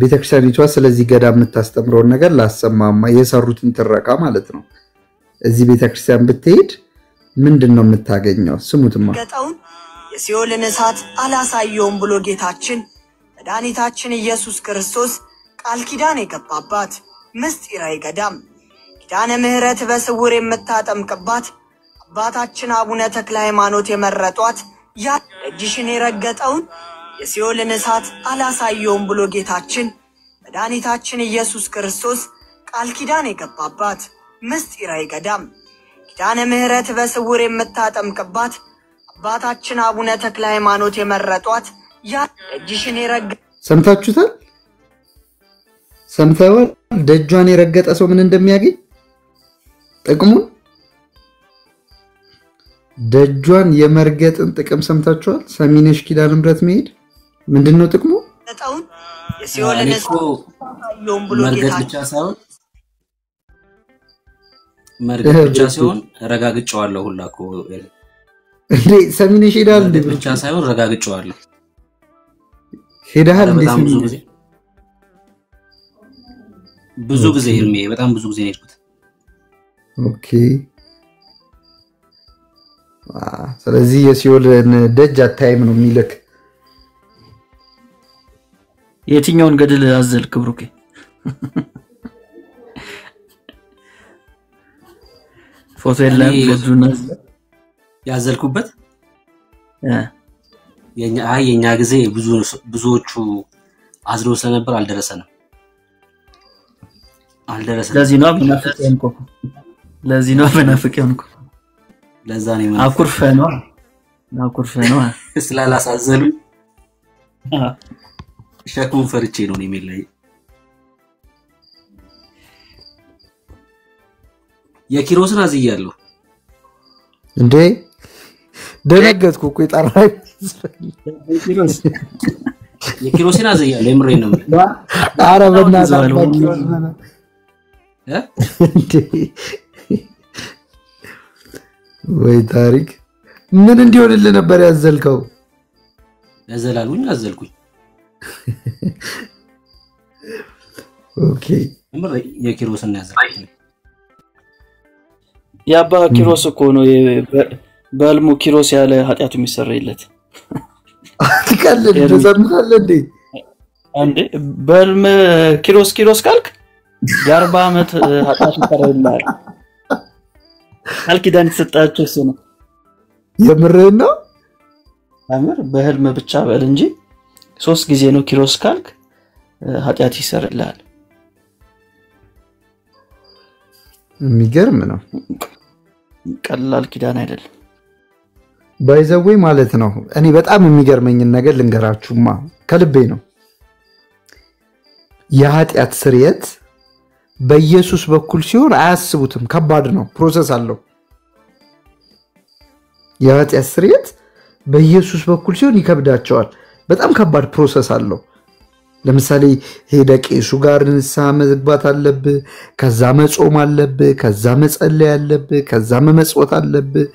ቤተክርስቲያኒቷ ስለዚህ ገዳም የምታስተምረው ነገር ላሰማማ የሰሩትን ትረካ ማለት ነው እዚህ ቤተክርስቲያን ብትሄድ ምንድነው የምታገኘው ስሙትማ ገጣውን የሲኦልን እሳት አላሳየውም ብሎ ጌታችን መድኃኒታችን ኢየሱስ ክርስቶስ ቃል ኪዳን የገባባት ምስጢራዊ ገዳም ኪዳነ ምህረት በስውር የምታጠምቅባት አባታችን አቡነ ተክለ ሃይማኖት የመረጧት ያ እጅሽን የረገጠውን የሲኦልን እሳት አላሳየውም ብሎ ጌታችን መድኃኒታችን ኢየሱስ ክርስቶስ ቃል ኪዳን የገባባት ምስጢራዊ ገዳም ኪዳነ ምህረት በስውር የምታጠምቅባት አባታችን አቡነ ተክለ ሃይማኖት የመረጧት ያ እጅሽን የረገጠ ሰምታችሁታል ሰምታችኋል ደጇን የረገጠ ሰው ምን እንደሚያገኝ ጥቅሙ ደጇን የመርገጥን ጥቅም ሰምታችኋል ሰሚነሽ ኪዳነ ምህረት መሄድ ምንድነው ጥቅሙ ገጣውን የሲኦልን እሳት ብሎ ጌታችን መርገጥ ብቻ ሲሆን ረጋግጫዋለሁ ሁላኮ እንዴ ሰሚነሽ ሄዳል እንዴ ብቻ ሳይሆን ረጋግጫዋለሁ ሄዳል እንዴ ብዙ ጊዜ ህልሜ በጣም ብዙ ጊዜ ሄድኩት ኦኬ ስለዚህ የሲኦልን ደጅ አታይም ነው የሚልክ የትኛውን ገድል አዘልክ ብሩኬ ፎቶ የለም ገድሉን ያዘልኩበት የኛ ጊዜ ብዙዎቹ አዝሮ ስለነበር አልደረሰንም ለዚህ ነው በናፍቅ ያንኩ ለዛ ነው አኩርፈ ነው ስላላሳዘሉ ሸክሙን ፈርቼ ነው የሚለይ የኪሮስን አዝያለሁ እንዴ ደነገጥኩ እኮ ይጣራይ የኪሮስን አዝያለሁ የምሬ ነው አረበና ወይ ታሪክ ምን እንዲሆንልህ ነበር ያዘልከው ያዘላሉኝ አዘልኩኝ ኦኬ ምር የኪሮስን ያዘልኩኝ ያባ ኪሮስ እኮ ነው በልሙ ኪሮስ ያለ ኃጢያቱ የሚሰረይለት ትቀልድ ተዘምታለ እንዴ በልም ኪሮስ ካልክ የ40 አመት ኃጢያቱ ይሰረይላል አልኪዳን ተሰጣቸው እሱ ነው የምርህን ነው አምር በህልም ብቻ በል እንጂ 3 ጊዜ ነው ኪሮስ ካልክ ኃጢያት ይሰረይላል የሚገርም ነው ቀላል ኪዳን አይደለም ባይዘዌ ማለት ነው እኔ በጣም የሚገርመኝን ነገር ልንገራችሁማ ከልቤ ነው የኃጢያት ስርየት በኢየሱስ በኩል ሲሆን አያስቡትም ከባድ ነው ፕሮሰስ አለው የኃጢያት ስርየት በኢየሱስ በኩል ሲሆን ይከብዳቸዋል በጣም ከባድ ፕሮሰስ አለው ለምሳሌ ሄደቄሱ ጋር ንስሐ መግባት አለብህ ከዛ መጾም አለብህ ከዛ መጸለይ አለብህ ከዛ መመጽወት አለብህ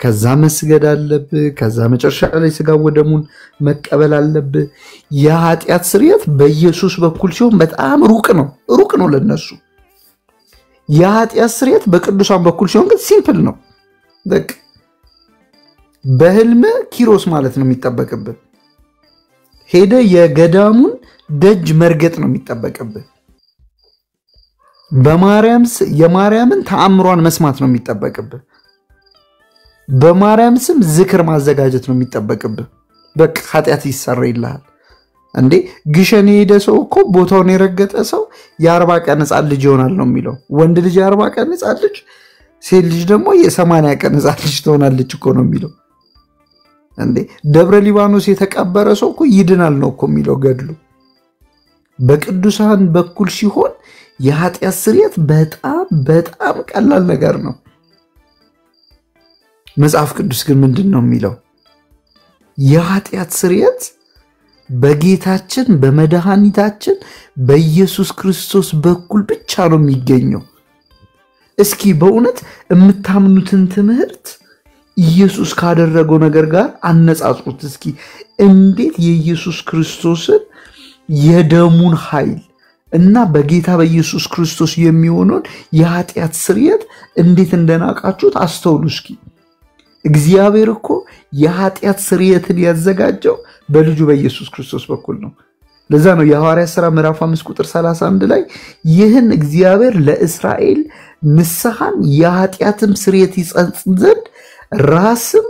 ከዛ መስገድ አለብህ ከዛ መጨረሻ ላይ ስጋው ወደሙን መቀበል አለብህ የኃጢያት ስርየት በኢየሱስ በኩል ሲሆን በጣም ሩቅ ነው ለነሱ የኃጢያት ስርየት በቅዱሳን በኩል ሲሆን ግን ሲምፕል ነው በቃ በህልም ኪሮስ ማለት ነው የሚጠበቅብህ ሄደ የገዳሙን ደጅ መርገጥ ነው የሚጠበቅብህ የማርያምን ተአምሯን መስማት ነው የሚጠበቅብህ በማርያም ስም ዝክር ማዘጋጀት ነው የሚጠበቅብህ በቃ ኃጢያት ይሰረይልሃል እንዴ ግሸን ሄደ ሰው እኮ ቦታውን የረገጠ ሰው የ40 ቀን ህፃን ልጅ ይሆናል ነው የሚለው ወንድ ልጅ የ40 ቀን ህፃን ልጅ ሴት ልጅ ደግሞ የ80 ቀን ህፃን ልጅ ትሆናለች እኮ ነው የሚለው እንዴ ደብረ ሊባኖስ የተቀበረ ሰው እኮ ይድናል ነው እኮ የሚለው ገድሉ በቅዱሳን በኩል ሲሆን የኃጢያት ስርየት በጣም ቀላል ነገር ነው መጽሐፍ ቅዱስ ግን ምንድነው የሚለው የኃጢያት ስርየት በጌታችን በመድኃኒታችን በኢየሱስ ክርስቶስ በኩል ብቻ ነው የሚገኘው እስኪ በእውነት የምታምኑትን ትምህርት ኢየሱስ ካደረገው ነገር ጋር አነጻጽሩት እስኪ እንዴት የኢየሱስ ክርስቶስን የደሙን ኃይል እና በጌታ በኢየሱስ ክርስቶስ የሚሆነውን የኃጢአት ስርየት እንዴት እንደናቃችሁት አስተውሉ እስኪ። እግዚአብሔር እኮ የኃጢአት ስርየትን ያዘጋጀው በልጁ በኢየሱስ ክርስቶስ በኩል ነው። ለዛ ነው የሐዋርያት ሥራ ምዕራፍ 5 ቁጥር 31 ላይ ይህን እግዚአብሔር ለእስራኤል ንስሐን የኃጢአትም ስርየት ይጸንስ ዘንድ ራስም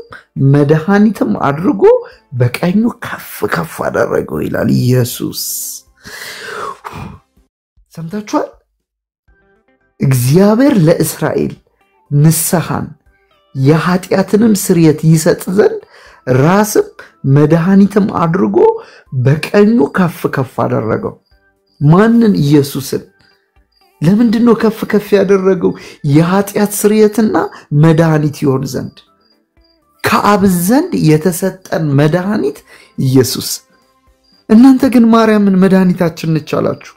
መድኃኒትም አድርጎ በቀኙ ከፍ ከፍ አደረገው ይላል። ኢየሱስ ሰምታችኋል? እግዚአብሔር ለእስራኤል ንስሐን የኃጢአትንም ስርየት ይሰጥ ዘንድ ራስም መድኃኒትም አድርጎ በቀኙ ከፍ ከፍ አደረገው። ማንን? ኢየሱስን። ለምንድነው ከፍ ከፍ ያደረገው? የኃጢአት ስርየትና መድኃኒት ይሆን ዘንድ። ከአብ ዘንድ የተሰጠን መድኃኒት ኢየሱስ። እናንተ ግን ማርያምን መድኃኒታችን ነች አላችሁ።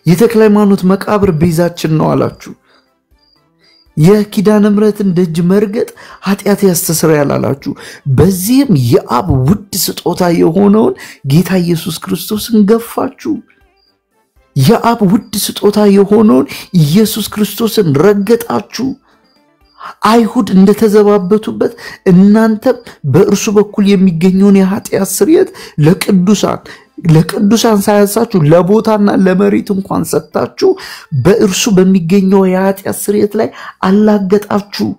የተክለ ሃይማኖት መቃብር ቤዛችን ነው አላችሁ። የኪዳነ ምሕረትን ደጅ መርገጥ ኃጢአት ያስተሰርያል አላችሁ። በዚህም የአብ ውድ ስጦታ የሆነውን ጌታ ኢየሱስ ክርስቶስን ገፋችሁ። የአብ ውድ ስጦታ የሆነውን ኢየሱስ ክርስቶስን ረገጣችሁ። አይሁድ እንደተዘባበቱበት እናንተም በእርሱ በኩል የሚገኘውን የኃጢአት ስርየት ለቅዱሳን ሳያንሳችሁ ለቦታና ለመሬት እንኳን ሰጣችሁ በእርሱ በሚገኘው የኃጢአት ስርየት ላይ አላገጣችሁ።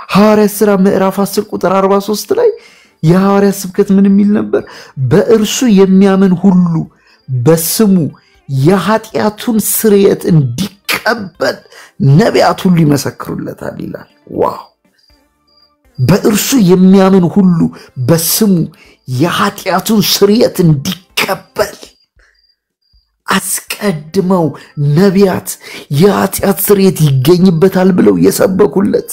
ሐዋርያት ሥራ ምዕራፍ 10 ቁጥር 43 ላይ የሐዋርያት ስብከት ምን የሚል ነበር? በእርሱ የሚያምን ሁሉ በስሙ የኃጢአቱን ስርየት እንዲቀበል ነቢያት ሁሉ ይመሰክሩለታል ይላል። ዋው! በእርሱ የሚያምን ሁሉ በስሙ የኃጢአቱን ስርየት እንዲቀበል አስቀድመው ነቢያት የኃጢአት ስርየት ይገኝበታል ብለው የሰበኩለት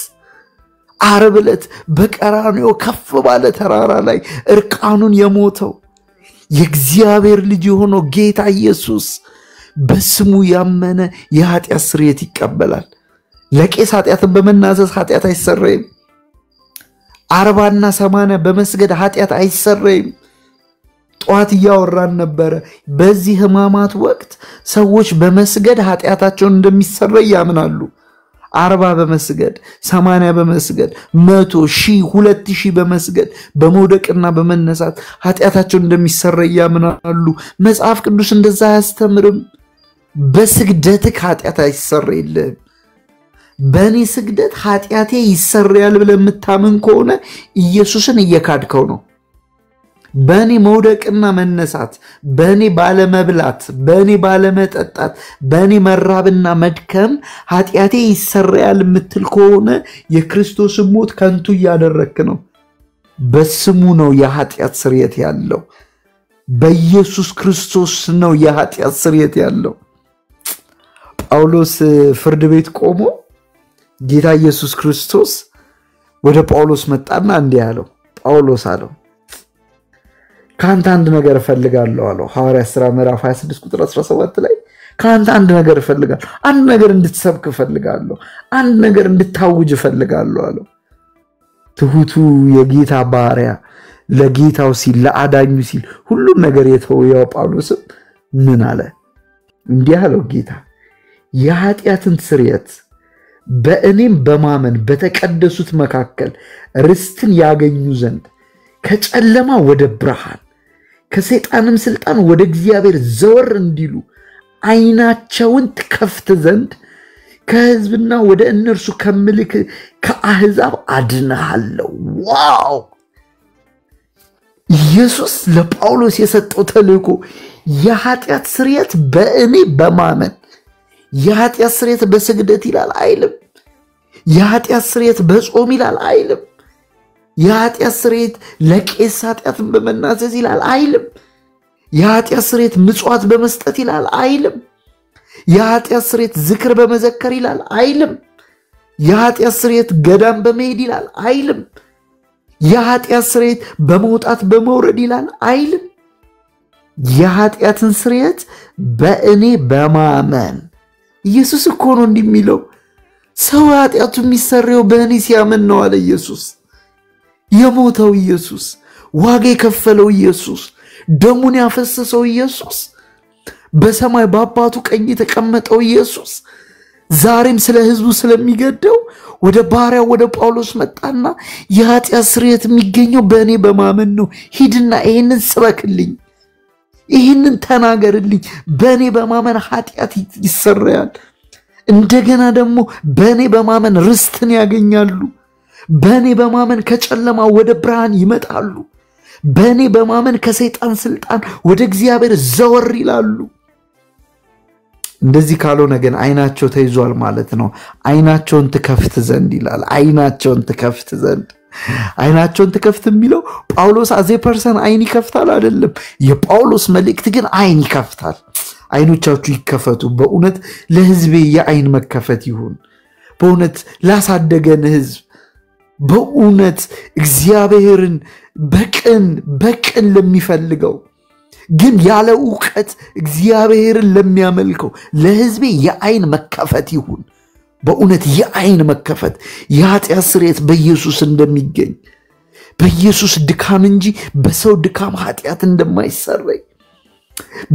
ዓርብ ዕለት በቀራንዮ ከፍ ባለ ተራራ ላይ እርቃኑን የሞተው የእግዚአብሔር ልጅ የሆነው ጌታ ኢየሱስ በስሙ ያመነ የኃጢአት ስርየት ይቀበላል። ለቄስ ኃጢአትን በመናዘዝ ኃጢአት አይሰረይም። 40 እና 80 በመስገድ ኃጢአት አይሰረይም። ጧት እያወራን ነበረ። በዚህ ሕማማት ወቅት ሰዎች በመስገድ ኃጢአታቸውን እንደሚሰረይ ያምናሉ። 40 በመስገድ 80 በመስገድ 100 1000 2000 በመስገድ በመውደቅና በመነሳት ኃጢአታቸውን እንደሚሰረይ ያምናሉ። መጽሐፍ ቅዱስ እንደዛ አያስተምርም። በስግደትህ ኃጢአት አይሰረይልህም። በእኔ ስግደት ኃጢአቴ ይሰረያል ብለህ የምታምን ከሆነ ኢየሱስን እየካድከው ነው። በእኔ መውደቅና መነሳት፣ በእኔ ባለመብላት፣ በእኔ ባለመጠጣት፣ በእኔ መራብና መድከም ኃጢአቴ ይሰረያል የምትል ከሆነ የክርስቶስን ሞት ከንቱ እያደረክ ነው። በስሙ ነው የኃጢአት ስርየት ያለው። በኢየሱስ ክርስቶስ ነው የኃጢአት ስርየት ያለው። ጳውሎስ ፍርድ ቤት ቆሞ ጌታ ኢየሱስ ክርስቶስ ወደ ጳውሎስ መጣና እንዲህ አለው። ጳውሎስ አለው ካንተ አንድ ነገር እፈልጋለሁ አለው። ሐዋርያት ሥራ ምዕራፍ 26 ቁጥር 17 ላይ ካንተ አንድ ነገር እፈልጋለሁ፣ አንድ ነገር እንድትሰብክ እፈልጋለሁ፣ አንድ ነገር እንድታውጅ እፈልጋለሁ አለው። ትሁቱ የጌታ ባሪያ ለጌታው ሲል ለአዳኙ ሲል ሁሉም ነገር የተወው ጳውሎስም ምን አለ? እንዲህ አለው ጌታ የኃጢአትን ስርየት በእኔም በማመን በተቀደሱት መካከል ርስትን ያገኙ ዘንድ ከጨለማ ወደ ብርሃን ከሰይጣንም ስልጣን ወደ እግዚአብሔር ዘወር እንዲሉ ዓይናቸውን ትከፍት ዘንድ ከሕዝብና ወደ እነርሱ ከምልክ ከአሕዛብ አድነሃለሁ። ዋው! ኢየሱስ ለጳውሎስ የሰጠው ተልእኮ የኃጢአት ስርየት በእኔ በማመን የኃጢአት ስርየት በስግደት ይላል አይልም። የኃጢአት ስርየት በጾም ይላል አይልም። የኃጢአት ስርየት ለቄስ ኃጢአትን በመናዘዝ ይላል አይልም። የኃጢአት ስርየት ምጽዋት በመስጠት ይላል አይልም። የኃጢአት ስርየት ዝክር በመዘከር ይላል አይልም። የኃጢአት ስርየት ገዳም በመሄድ ይላል አይልም። የኃጢአት ስርየት በመውጣት በመውረድ ይላል አይልም። የኃጢአትን ስርየት በእኔ በማመን ኢየሱስ እኮ ነው እንዲህ የሚለው። ሰው ኃጢአቱ የሚሰረየው በእኔ ሲያምን ነው አለ ኢየሱስ። የሞተው ኢየሱስ፣ ዋጋ የከፈለው ኢየሱስ፣ ደሙን ያፈሰሰው ኢየሱስ በሰማይ በአባቱ ቀኝ የተቀመጠው ኢየሱስ ዛሬም ስለ ህዝቡ ስለሚገደው ወደ ባሪያው ወደ ጳውሎስ መጣና የኃጢአት ስርየት የሚገኘው በእኔ በማመን ነው ሂድና ይሄንን ስበክልኝ ይሄንን ተናገርልኝ በእኔ በማመን ኃጢአት ይሰረያል እንደገና ደግሞ በእኔ በማመን ርስትን ያገኛሉ በእኔ በማመን ከጨለማ ወደ ብርሃን ይመጣሉ በእኔ በማመን ከሰይጣን ስልጣን ወደ እግዚአብሔር ዘወር ይላሉ እንደዚህ ካልሆነ ግን አይናቸው ተይዟል ማለት ነው አይናቸውን ትከፍት ዘንድ ይላል አይናቸውን ትከፍት ዘንድ አይናቸውን ትከፍት የሚለው ጳውሎስ አዜ ፐርሰን አይን ይከፍታል አይደለም የጳውሎስ መልእክት ግን አይን ይከፍታል አይኖቻችሁ ይከፈቱ በእውነት ለህዝቤ የአይን መከፈት ይሁን በእውነት ላሳደገን ህዝብ በእውነት እግዚአብሔርን በቅን ለሚፈልገው ግን ያለ ዕውቀት እግዚአብሔርን ለሚያመልከው ለህዝቤ የአይን መከፈት ይሁን በእውነት የአይን መከፈት የኃጢአት ስርየት በኢየሱስ እንደሚገኝ በኢየሱስ ድካም እንጂ በሰው ድካም ኃጢአት እንደማይሰረይ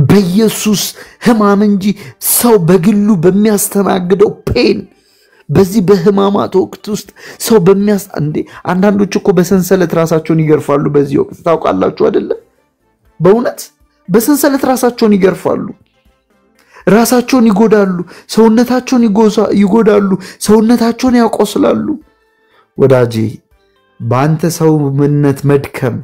በኢየሱስ ህማም እንጂ ሰው በግሉ በሚያስተናግደው ፔን በዚህ በህማማት ወቅት ውስጥ ሰው አንዳንዶች እኮ በሰንሰለት ራሳቸውን ይገርፋሉ በዚህ ወቅት ታውቃላችሁ አይደለ በእውነት በሰንሰለት ራሳቸውን ይገርፋሉ ራሳቸውን ይጎዳሉ ሰውነታቸውን ይጎዳሉ ሰውነታቸውን ያቆስላሉ ወዳጄ ባንተ ሰውነት መድከም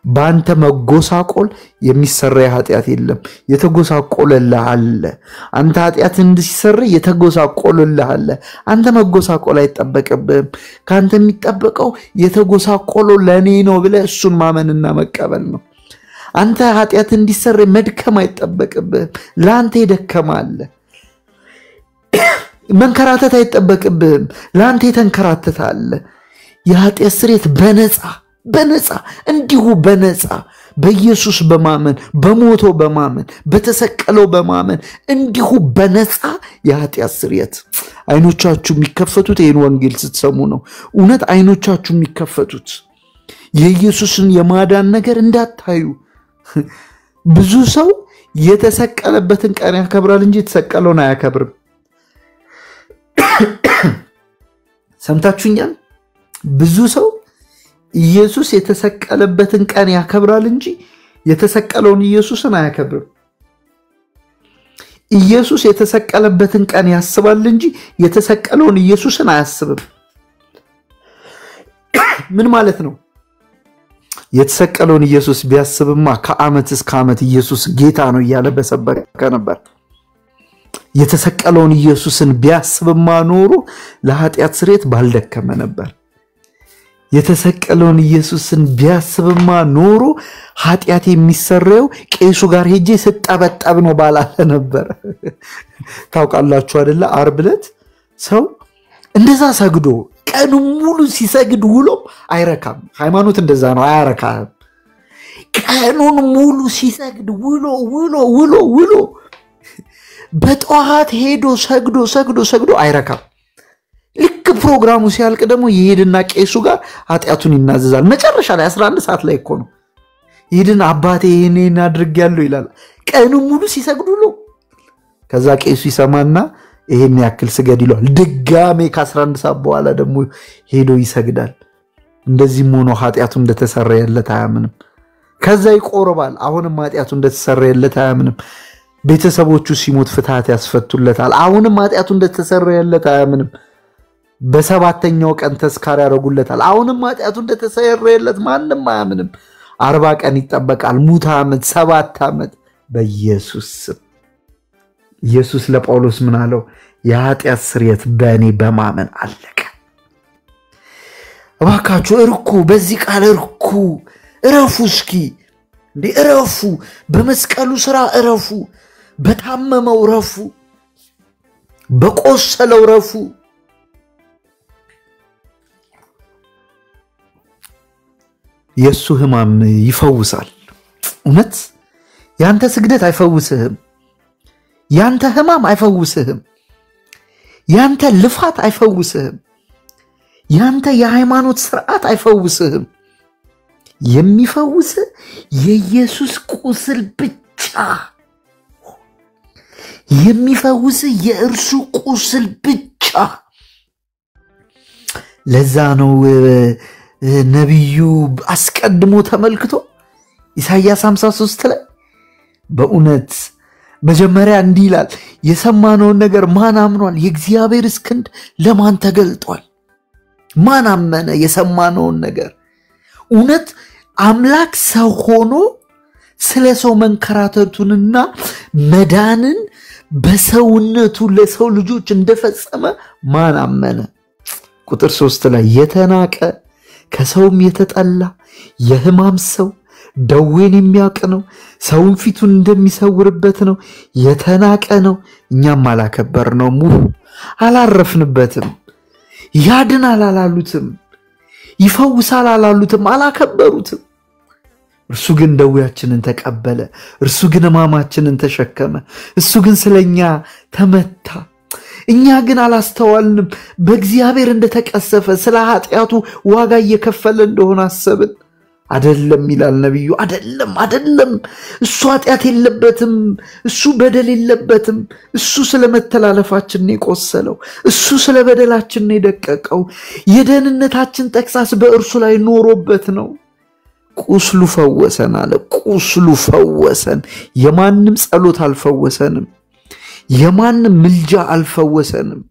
ባንተ መጎሳቆል የሚሰራ ኃጢአት የለም የተጎሳቆለልህ አለ አንተ ኃጢአት እንድትሰራ የተጎሳቆለልህ አለ አንተ መጎሳቆል አይተበቀብም ካንተ የሚጠበቀው የተጎሳቆለው ለኔ ነው ብለህ እሱን ማመንና መቀበል ነው አንተ ኃጢአት እንዲሰራ መድከም አይተበቀብም ላንተ ይደከማል መንከራተት አይተበቀብም ላንተ የተንከራተታል የኃጢአት ስርየት በነፃ እንዲሁ በነፃ በኢየሱስ በማመን በሞቶ በማመን በተሰቀለው በማመን እንዲሁ በነፃ የኃጢአት ስርየት አይኖቻችሁ የሚከፈቱት ይሄን ወንጌል ስትሰሙ ነው እውነት አይኖቻችሁ የሚከፈቱት የኢየሱስን የማዳን ነገር እንዳታዩ ብዙ ሰው የተሰቀለበትን ቀን ያከብራል እንጂ የተሰቀለውን አያከብርም ሰምታችሁኛል ብዙ ሰው ኢየሱስ የተሰቀለበትን ቀን ያከብራል እንጂ የተሰቀለውን ኢየሱስን አያከብርም ኢየሱስ የተሰቀለበትን ቀን ያስባል እንጂ የተሰቀለውን ኢየሱስን አያስብም ምን ማለት ነው የተሰቀለውን ኢየሱስ ቢያስብማ ከዓመት እስከ ዓመት ኢየሱስ ጌታ ነው እያለ በሰበከ ነበር የተሰቀለውን ኢየሱስን ቢያስብማ ኖሮ ለኃጢአት ስርየት ባልደከመ ነበር የተሰቀለውን ኢየሱስን ቢያስብማ ኖሮ ኃጢአት የሚሰረየው ቄሱ ጋር ሄጄ ስጠበጠብ ነው ባላለ ነበር ታውቃላችሁ አይደለ ዓርብ ዕለት ሰው እንደዛ ሰግዶ ቀኑ ሙሉ ሲሰግድ ውሎ አይረካም ሃይማኖት እንደዛ ነው አያረካም ቀኑን ሙሉ ሲሰግድ ውሎ በጧት ሄዶ ሰግዶ አይረካም ልክ ፕሮግራሙ ሲያልቅ ደግሞ ይሄድና ቄሱ ጋር ኃጢአቱን ይናዘዛል መጨረሻ ላይ 11 ሰዓት ላይ እኮ ነው ይሄድና አባቴ ይሄንን አድርጌያለሁ ይላል ቀኑ ሙሉ ሲሰግዱ ነው ከዛ ቄሱ ይሰማና ይሄን ያክል ስገድ ይሏል ድጋሜ ከ11 ሰዓት በኋላ ደግሞ ሄዶ ይሰግዳል እንደዚህ ሆኖ ኃጢአቱ እንደተሰረየለት አያምንም ከዛ ይቆርባል አሁንም ኃጢአቱ እንደተሰረየለት አያምንም ቤተሰቦቹ ሲሞት ፍትሃት ያስፈቱለታል አሁንም ኃጢአቱ እንደተሰረየለት አያምንም በሰባተኛው ቀን ተስካር ያረጉለታል አሁንም ኃጢአቱ እንደተሰረየለት ማንንም አያምንም 40 ቀን ይጠበቃል ሙት ዓመት 7 ዓመት በኢየሱስ ኢየሱስ ለጳውሎስ ምን አለው የኃጢአት ስርየት በእኔ በማመን አለቀ እባካችሁ እርኩ በዚህ ቃል እርኩ እረፉ እስኪ እንዴ እረፉ በመስቀሉ ስራ እረፉ በታመመው እረፉ በቆሰለው እረፉ የሱ ህማም ይፈውሳል እውነት ያንተ ስግደት አይፈውስህም ያንተ ህማም አይፈውስህም ያንተ ልፋት አይፈውስህም ያንተ የሃይማኖት ስርዓት አይፈውስህም የሚፈውስ የኢየሱስ ቁስል ብቻ የሚፈውስ የእርሱ ቁስል ብቻ ለዛ ነው ነብዩ አስቀድሞ ተመልክቶ ኢሳይያስ 53 ላይ በእውነት መጀመሪያ እንዲህ ይላል የሰማነውን ነገር ማን አምኗል የእግዚአብሔር ክንድ ለማን ተገልጧል ማን አመነ የሰማነውን ነገር እውነት አምላክ ሰው ሆኖ ስለ ሰው መንከራተቱንና መዳንን በሰውነቱ ለሰው ልጆች እንደፈጸመ ማን አመነ ቁጥር 3 ላይ የተናቀ ከሰውም የተጠላ የህማም ሰው ደዌን የሚያውቅ ነው ሰውን ፊቱን እንደሚሰውርበት ነው የተናቀ ነው እኛም አላከበርነውም አላረፍንበትም ያድናል አላሉትም ይፈውሳል አላሉትም አላከበሩትም እርሱ ግን ደዌያችንን ተቀበለ እርሱ ግን ህማማችንን ተሸከመ እሱ ግን ስለኛ ተመታ እኛ ግን አላስተዋልንም በእግዚአብሔር እንደተቀሰፈ ስለ ኃጢያቱ ዋጋ እየከፈለ እንደሆነ አሰብን አይደለም ይላል ነብዩ አይደለም እሱ ኃጢያት የለበትም እሱ በደል የለበትም እሱ ስለ መተላለፋችን ነው የቆሰለው እሱ ስለ በደላችን ነው የደቀቀው የደህንነታችን ተክሳስ በእርሱ ላይ ኖሮበት ነው ቁስሉ ፈወሰን አለ ቁስሉ ፈወሰን የማንም ጸሎት አልፈወሰንም የማንም ምልጃ አልፈወሰንም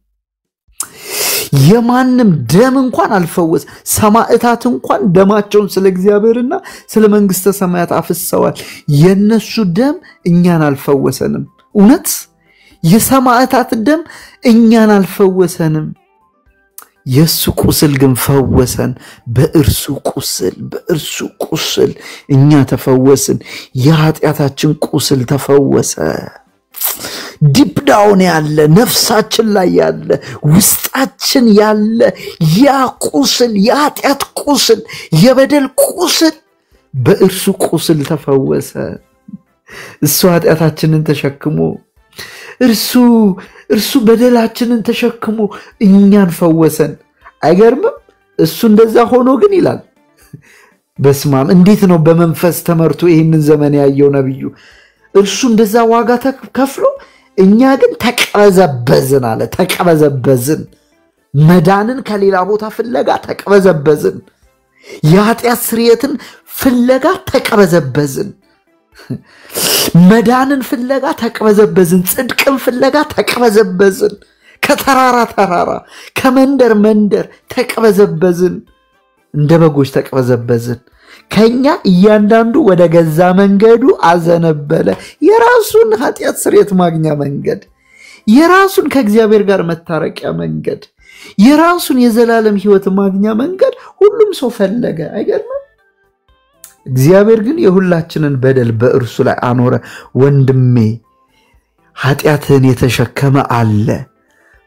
የማንም ደም እንኳን አልፈወስ ሰማዕታት እንኳን ደማቸውን ስለ እግዚአብሔርና ስለ መንግስተ ሰማያት አፍሰዋል የነሱ ደም እኛን አልፈወሰንም እውነት የሰማዕታት ደም እኛን አልፈወሰንም የሱ ቁስል ግን ፈወሰን በእርሱ ቁስል እኛ ተፈወስን የኃጢያታችን ቁስል ተፈወሰ ዲፕ ዳውን ያለ ነፍሳችን ላይ ያለ ውስጣችን ያለ ያ ቁስል የኃጢያት ቁስል የበደል ቁስል በእርሱ ቁስል ተፈወሰ እሱ ኃጢያታችንን ተሸክሞ እርሱ በደላችንን ተሸክሞ እኛን ፈወሰን አይገርምም እሱ እንደዛ ሆኖ ግን ይላል በስማም እንዴት ነው በመንፈስ ተመርቶ ይሄንን ዘመን ያየው ነብዩ እርሱ እንደዛ ዋጋ ተከፍሎ እኛ ግን ተቀበዘበዝን አለ ተቀበዘበዝን መዳንን ከሌላ ቦታ ፍለጋ ተቀበዘበዝን የኃጢያት ስርየትን ፍለጋ ተቀበዘበዝን መዳንን ፍለጋ ተቀበዘበዝን ጽድቅን ፍለጋ ተቀበዘበዝን ከተራራ ከመንደር ተቀበዘበዝን እንደ በጎች ተቀበዘበዝን ከኛ እያንዳንዱ ወደ ገዛ መንገዱ አዘነበለ የራሱን ኃጢያት ስርየት ማግኛ መንገድ የራሱን ከእግዚአብሔር ጋር መታረቂያ መንገድ የራሱን የዘላለም ሕይወት ማግኛ መንገድ ሁሉም ሰው ፈለገ አይገርም እግዚአብሔር ግን የሁላችንን በደል በእርሱ ላይ አኖረ ወንድሜ ኃጢያትን የተሸከመ አለ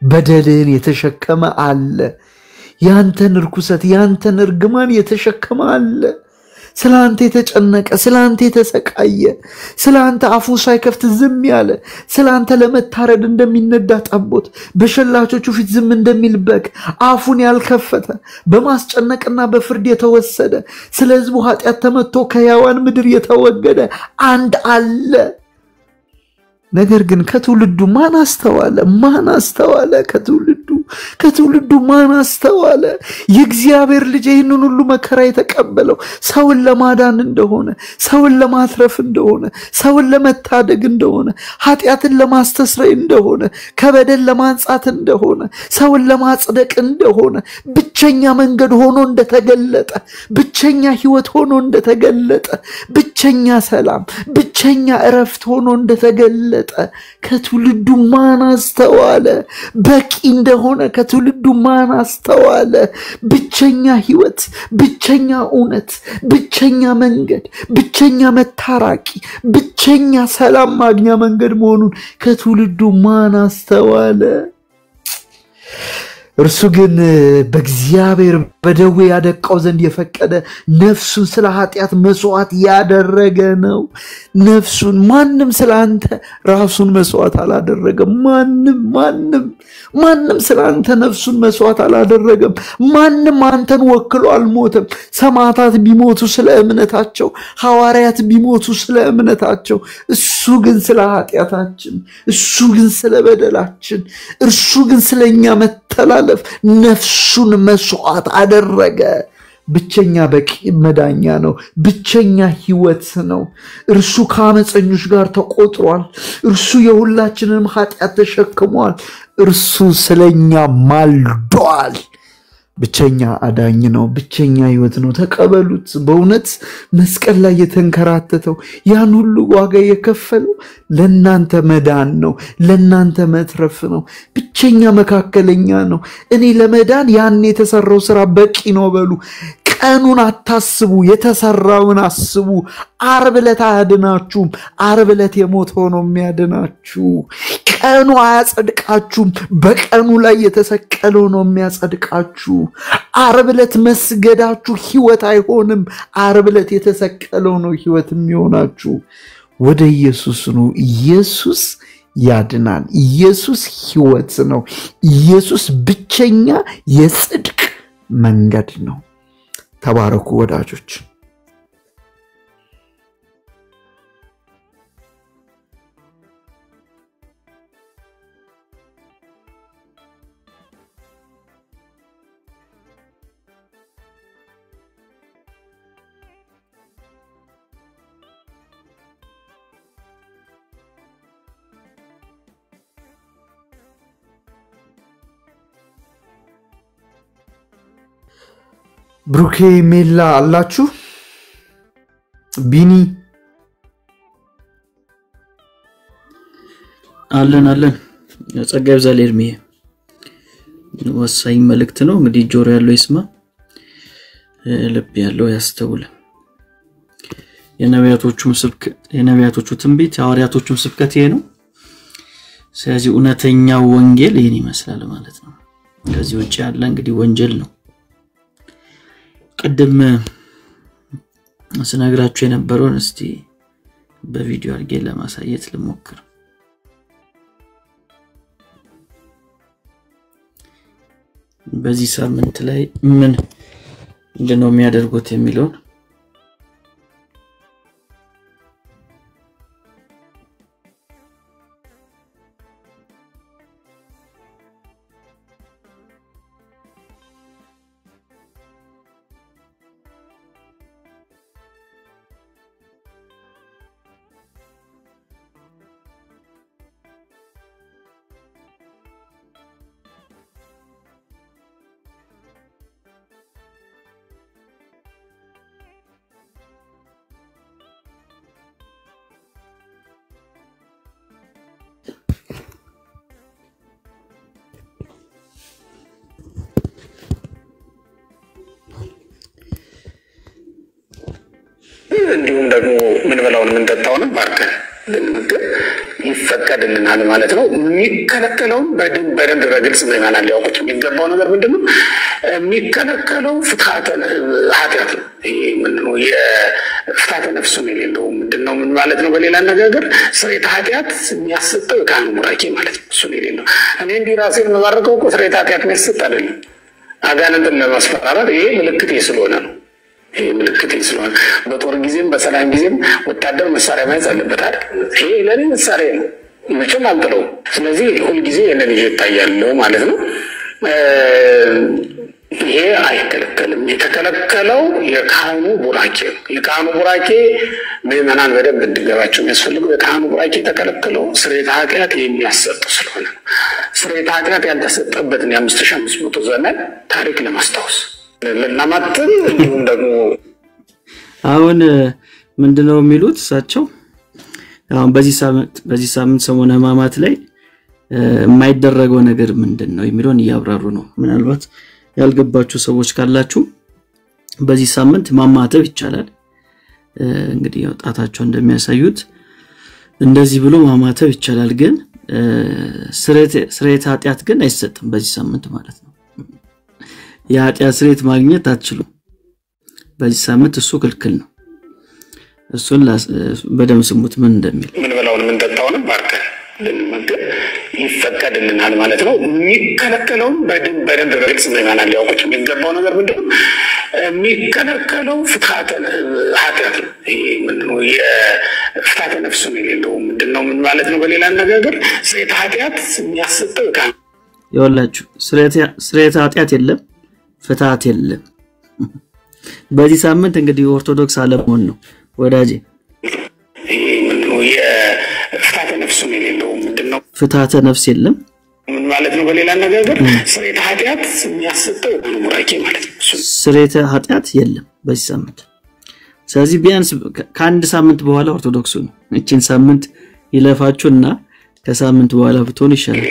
በደልን የተሸከመ አለ ያንተን ርኩሰት ያንተን እርግማን የተሸከመ አለ ስላንተ የተጨነቀ ስላንተ የተሰቃየ ስላንተ አፉ ሳይከፍት ዝም ያለ ስላንተ ለመታረድ እንደሚነዳ ጠቦት በሸላቾቹ ፊት ዝም እንደሚል በግ አፉን ያልከፈተ በማስጨነቅና በፍርድ የተወሰደ ስለ ሕዝቡ ኃጢያት ተመቶ ከያዋን ምድር የተወገደ አንድ አለ ነገር ግን ከትውልዱ ማን አስተዋለ ከትውልዱ ማን አስተዋለ የእግዚአብሔር ልጅ ይህንን ሁሉ መከራ የተቀበለው ሰውን ለማዳን እንደሆነ ሰውን ለማትረፍ እንደሆነ ሰውን ለመታደግ እንደሆነ ኃጢያትን ለማስተስረይ እንደሆነ ከበደል ለማንጻት እንደሆነ ሰውን ለማጽደቅ እንደሆነ ብቸኛ መንገድ ሆኖ እንደተገለጠ ብቸኛ ሕይወት ሆኖ እንደተገለጠ ብቸኛ ሰላም ብቸኛ እረፍት ሆኖ እንደተገለጠ ከትውልዱ ማን አስተዋለ በቂ እንደሆነ ከትውልዱ ማን አስተዋለ ብቸኛ ሕይወት ብቸኛ እውነት ብቸኛ መንገድ ብቸኛ መታራቂ ብቸኛ ሰላም ማግኛ መንገድ መሆኑን ከትውልዱ ማን አስተዋለ እርሱ ግን በእግዚአብሔር በደዌ ያደቀው ዘንድ የፈቀደ ነፍሱን ስለ ኃጢያት መስዋዕት ያደረገ ነው ነፍሱን ማንም ስላንተ ራሱን መስዋዕት አላደረገም ማንም ስላንተ ነፍሱን መስዋዕት አላደረገም ማንም አንተን ወክሎ አልሞተም ሰማዕታት ቢሞቱ ስለ እምነታቸው ሐዋርያት ቢሞቱ ስለ እምነታቸው እሱ ግን ስለ ኃጢያታችን እሱ ግን ስለ በደላችን እርሱ ግን ስለኛ መተላለፍ ነፍሱን መስዋዕት አደረገ ብቸኛ በቂ መዳኛ ነው ብቸኛ ህይወት ነው እርሱ ከአመፀኞች ጋር ተቆጥሯል እርሱ የሁላችንም ኃጢያት ተሸክሟል እርሱ ስለኛ ማልዷል ብቸኛ አዳኝ ነው ብቸኛ ህይወት ነው ተቀበሉት በእውነት መስቀል ላይ የተንከራተተው ያን ሁሉ ዋጋ የከፈለው ለናንተ መዳን ነው ለናንተ መትረፍ ነው ብቸኛ መካከለኛ ነው እኔ ለመዳን ያን የተሰራው ስራ በቂ ነው በሉ ቀኑን አታስቡ የተሰራውን አስቡ ዓርብ ዕለት አያድናችሁም ዓርብ ዕለት የሞተው ነው የሚያድናችሁ ቀኑ አያጸድቃችሁም በቀኑ ላይ የተሰቀለው ነው የሚያጸድቃችሁ ዓርብ ዕለት መስገዳችሁ ህይወት አይሆንም ዓርብ ዕለት የተሰቀለው ነው ህይወት የሚሆናችሁ ወደ ኢየሱስ ነው ኢየሱስ ያድናል ኢየሱስ ህይወት ነው ኢየሱስ ብቸኛ የጽድቅ መንገድ ነው ተባረኩ ወዳጆች ብሩኬ ሜላ አላችሁ ቢኒ አለን ጸጋ ይብዛል ኤርሚ ወሳኝ መልእክት ነው እንግዲህ ጆሮ ያለው ይስማ ልብ ያለው ያስተውል የነቢያቶቹ ትንቢት የሐዋርያቶቹም ስብከት ይሄ ነው ስለዚህ እውነተኛው ወንጌል ይሄን ይመስላል ማለት ነው ከዚህ ውጪ ያለ እንግዲህ ወንጀል ነው ቀደም ስነግራችሁ የነበረውን እስቲ በቪዲዮ አድርጌ ለማሳየት ልሞክር በዚህ ሳምንት ላይ ምን እንደነው የሚያደርጉት የሚለው እንዲሁም ደግሞ ምን በላውን ምን ተጣውንም ባርከን ለምንድን ይፈቀድልናል ማለት ነው የሚከለከለውን በደንብ በግልጽ ምናምን ያውቁት የሚገባው ነገር ምንድነው የሚከለከለው ፍትሐተ ኃጢአት ነው ይሄ ምን ነው የፍትሐተ ነፍስ ነው የሌለው ምንድነው ምን ማለት ነው በሌላ አነጋገር ስርየተ ኃጢአት የሚያሰጠው ካህኑ ቡራኬ ማለት ነው እሱ ነው የሌለው እኔ እንዲህ ራሴን መባረከው እኮ ስርየተ ኃጢአት የሚያሰጥ አይደለም አጋንንትን ለማስፈራራት ይሄ ምልክት ስለሆነ ነው ይሄ ምልክት ስለሆነ በጦር ጊዜም በሰላም ጊዜም ወታደር መሳሪያ መያዝ አለበት አይደል ይሄ ለኔ መሳሪያ ነው መቼም አንጥለው ስለዚህ ሁሉ ጊዜ የነን ይታያለው ማለት ነው ይሄ አይከለከልም የተከለከለው የካህኑ ቡራኬ ምዕመናን በደንብ እንዲገባቸው የሚያስፈልገው የካህኑ ቡራኬ የተከለከለው ስርየተ ኃጢአት የሚያሰጥ ስለሆነ ስርየተ ኃጢአት ያልተሰጠበትን የ5500 ዘመን ታሪክ ለማስታወስ ለማጥን እንዲሁም ደግሞ አሁን ምንድነው የሚሉት እሳቸው አሁን በዚህ ሳምንት ሰሞነ ሕማማት ላይ የማይደረገው ነገር ምንድነው የሚሉን ያብራሩ ነው ምናልባት ያልገባችሁ ሰዎች ካላችሁ በዚህ ሳምንት ማማተብ ይቻላል እንግዲህ ወጣታቸው እንደሚያሳዩት እንደዚህ ብሎ ማማተብ ይቻላል ግን ስርየተ ኃጢአት ግን አይሰጥም በዚህ ሳምንት ማለት ነው የኃጢአት ስርየት ማግኘት አትችሉም በዚህ ሳምንት እሱ ክልክል ነው እሱን በደም ስሙት ምን እንደሚል ምን በላውን ምን ተጣውንም ባርከን ለምንድን ይፈቀድልናል ማለት ነው የሚከለከለውን በደንብ በግልጽ ምናምን ያውቁት የሚገባው ነገር ምንድነው የሚከለከለው ፍትሐተ ኃጢአት ነው። ይሄ ምንድነው የፍትሐተ ነፍስ ነው የሌለው ምንድነው ምን ማለት ነው? በሌላ አነጋገር ስርየተ ኃጢአት የሚያሰጠው ይወላችሁ ስርየተ ኃጢአት የለም፣ ፍትሐት የለም። በዚህ ሳምንት እንግዲህ ኦርቶዶክስ አለመሆን ነው ወዳጄ። ይሄ ምንድነው የፍትሐተ ነፍስ ነው የሌለው ምንድነው ፍትሐተ ነፍስ የለም ምን ማለት ነው? በሌላ አነጋገር ስርየተ ኃጢአት የሚያሰጠው ቡራኬ ማለት ነው። ስርየተ ኃጢአት የለም በዚህ ሳምንት። ስለዚህ ቢያንስ ከአንድ ሳምንት በኋላ ኦርቶዶክሱ ነው እቺን ሳምንት ይለፋችሁና ከሳምንት በኋላ ብትሆን ይሻላል።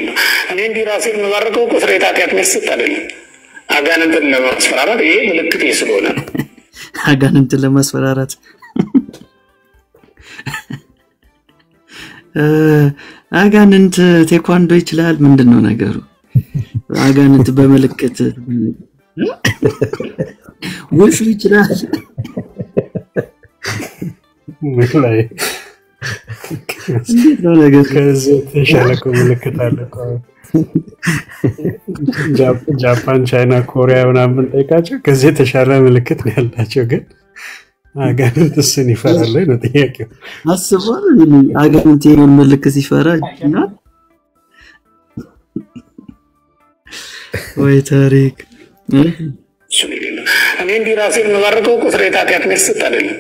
እኔ እንዲህ ራሴን መባረከው እኮ ስርየተ ኃጢአት መስጠት አይደለም፣ አጋንንትን ለማስፈራራት ይሄ ምልክት ስለሆነ ነው። አጋንንትን ለማስፈራራት አጋንንት ቴኳንዶ ይችላል ምንድነው ነገሩ? አጋንንት በመልክት ወልፍ ይችላል ምክላይ እንዴት ነው ነገር? ከዚህ ተሻለከ ምልክት አለ እኮ ጃፓን፣ ቻይና፣ ኮሪያ ምናምን ጠይቃቸው ከዚህ ተሻለ ምልክት ነው ያላቸው። ግን አጋንንት እሱን ይፈራል ነው ጥያቄው። አስቧል አጋንንት የምን ምልክት ሲፈራ እና ወይ ታሪክ እኔ እንዲህ ራሴን መባረከው እኮ ስርየተ ኃጢአት መስጠት አይደለም፣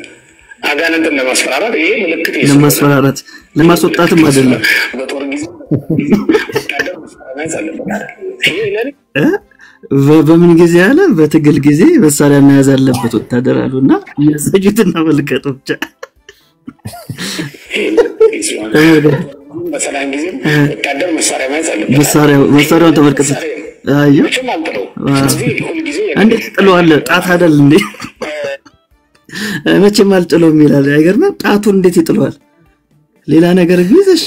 አጋንንትን ለማስፈራራት ይሄ ምልክት ለማስፈራራት ለማስወጣትም አይደለም። በጦር ጊዜ ወታደር መሳሪያ ያለበት ይሄ ለኔ በምን ጊዜ አለ? በትግል ጊዜ መሳሪያ መያዝ አለበት ወታደር አሉና ያዘጁትና መልከቱ ብቻ በሰላም ጊዜ ወታደር መሳሪያ መያዝ አለበት። መሳሪያውን ተመልከቱ። አዩ እንዴት ጥሏል? ጣት አይደል እንዴ? መቼም አልጥሎም ይላል። አይገርምም? ጣቱን እንዴት ይጥሏል? ሌላ ነገር ቢይዝ እሺ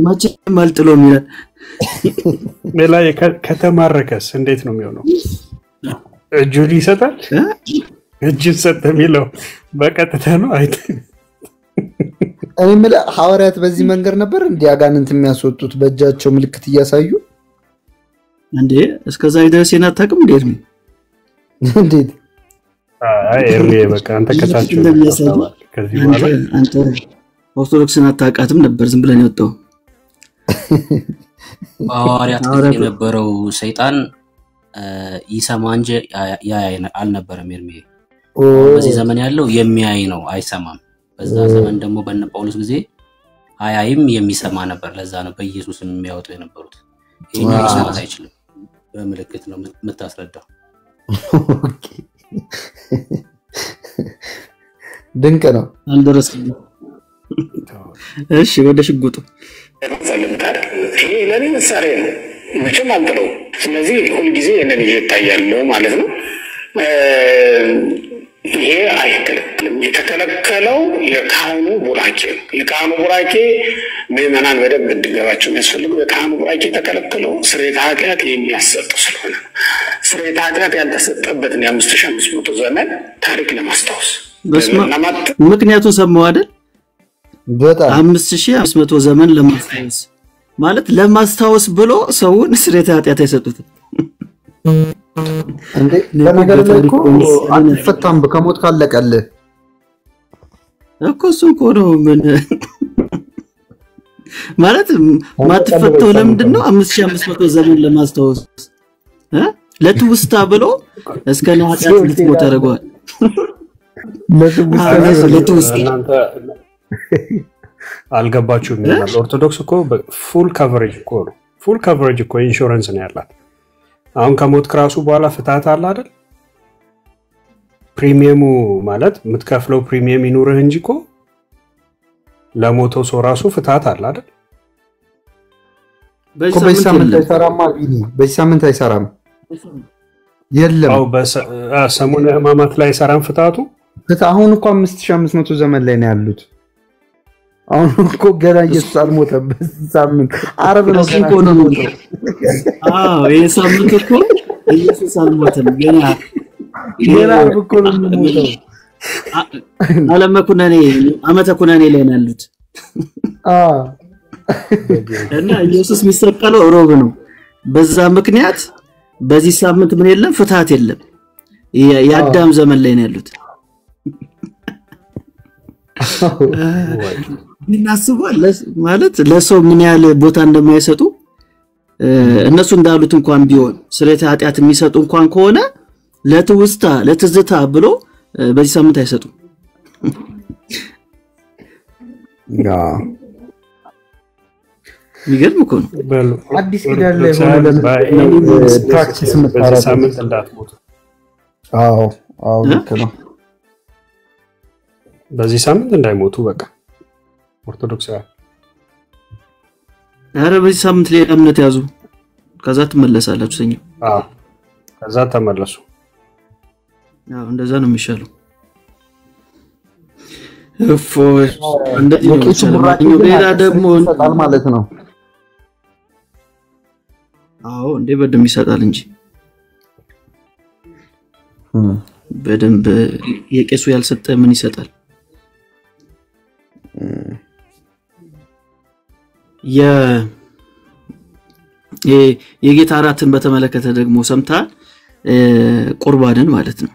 መቼም አልጥሎም ይላል። ሌላ ከተማረከስ እንዴት ነው የሚሆነው? እጁን ይሰጣል? እጁን ሰጠ የሚለው በቀጥታ ነው አይተ እኔ ሐዋርያት በዚህ መንገድ ነበር እንዴ አጋንንት የሚያስወጡት በእጃቸው ምልክት እያሳዩ እንዴ? እስከዛ ይደርሰና ታቅም እንዴት ነው እንዴት? አይ ኤርሚ በቃ አንተ ከታች ከዚህ በኋላ አንተ ኦርቶዶክስን አታውቃትም ነበር፣ ዝም ብለን የወጣው ሐዋርያት የነበረው ሰይጣን ይሰማ እንጂ ያይ አልነበረም። ኤርሚ በዚህ ዘመን ያለው የሚያይ ነው፣ አይሰማም። በዛ ዘመን ደግሞ በእነ ጳውሎስ ጊዜ አያይም የሚሰማ ነበር። ለዛ ነው በኢየሱስም የሚያወጡ የነበሩት። ይሄኛው መስማት አይችልም፣ በምልክት ነው የምታስረዳው። ድንቅ ነው። አልደረስኩም። እሺ ወደ ሽጉጡ ይሄ ለኔ መሳሪያ ነው፣ መቼም አልጥለው። ስለዚህ ሁልጊዜ የነን ይታያለው ማለት ነው። ይሄ አይከለከልም። የተከለከለው የካህኑ ቡራኬ ነው። የካህኑ ቡራኬ ምዕመናን በደንብ እንዲገባቸው የሚያስፈልገው የካህኑ ቡራኬ የተከለከለው ስርየተ ኃጢአት የሚያሰጥ ስለሆነ ነው። ስርየተ ኃጢአት ያልተሰጠበትን የ5500 ዘመን ታሪክ ለማስታወስ ምክንያቱም ሰማው አይደል? በጣም 5500 ዘመን ለማስታወስ ማለት ለማስታወስ ብሎ ሰውን ስርየተ ኃጢአት አይሰጡትም እንዴ? ለነገር ላይ እኮ አትፈታም፣ ከሞት ካለቀልህ እኮ እሱ እኮ ነው። ምን ማለት ማትፈተው ለምንድን ነው? 5500 ዘመን ለማስታወስ ለትውስታ ብሎ እስከ ኃጢአት ልትሞት አደረገዋል። ለትውስታ አልገባችሁም ይላል። ኦርቶዶክስ እኮ ፉል ከቨሬጅ እኮ ነው። ፉል ከቨሬጅ እኮ ኢንሹራንስ ነው ያላት። አሁን ከሞት ከራሱ በኋላ ፍትሃት አለ አይደል? ፕሪሚየሙ ማለት የምትከፍለው ፕሪሚየም ይኑርህ እንጂ እኮ ለሞተው ሰው ራሱ ፍትሃት አለ አይደል? በዚህ ሳምንት አይሰራም። በዚህ ሳምንት አይሰራም። የለም አው በሰሙነ ሕማማት ላይ አይሰራም ፍትሃቱ። አሁን እኮ 5500 ዘመን ላይ ነው ያሉት። አሁን እኮ ገና ኢየሱስ አልሞተም። በዚህ ሳምንት ዓርብ ነው ነው ሞተው። ይሄ ሳምንት እኮ ኢየሱስ አልሞተም ገና ዓርብ እኮ ነው ሞተው። አለመኩነኔ ዓመተ ኩነኔ ላይ ነው ያሉት። እና ኢየሱስ የሚሰቀለው ሮብ ነው። በዛ ምክንያት በዚህ ሳምንት ምን የለም ፍትሃት የለም። የአዳም ዘመን ላይ ነው ያሉት እናስባለ ማለት ለሰው ምን ያህል ቦታ እንደማይሰጡ እነሱ እንዳሉት እንኳን ቢሆን ስለተ ኃጢያት የሚሰጡ እንኳን ከሆነ ለትውስታ ለትዝታ ብሎ በዚህ ሳምንት አይሰጡ ይገርም እኮ ነው አዲስ ኪዳን ላይ ሆነ ፕራክቲስ መታረቅ ሳምንት እንዳትሞቱ አዎ ልክ ነው በዚህ ሳምንት እንዳይሞቱ በቃ ኦርቶዶክሳውያን አረ በዚህ ሳምንት ላይ እምነት ያዙ ከዛ ተመለሳላችሁ ሰኞ ከዛ ተመለሱ እንደዛ ነው የሚሻለው እንደዚህ ነው ሌላ ደግሞ ይሰጣል ማለት ነው እንዴ በደም ይሰጣል እንጂ በደንብ የቄሱ ያልሰጠ ምን ይሰጣል የጌታ አራትን በተመለከተ ደግሞ ሰምታል ቁርባንን ማለት ነው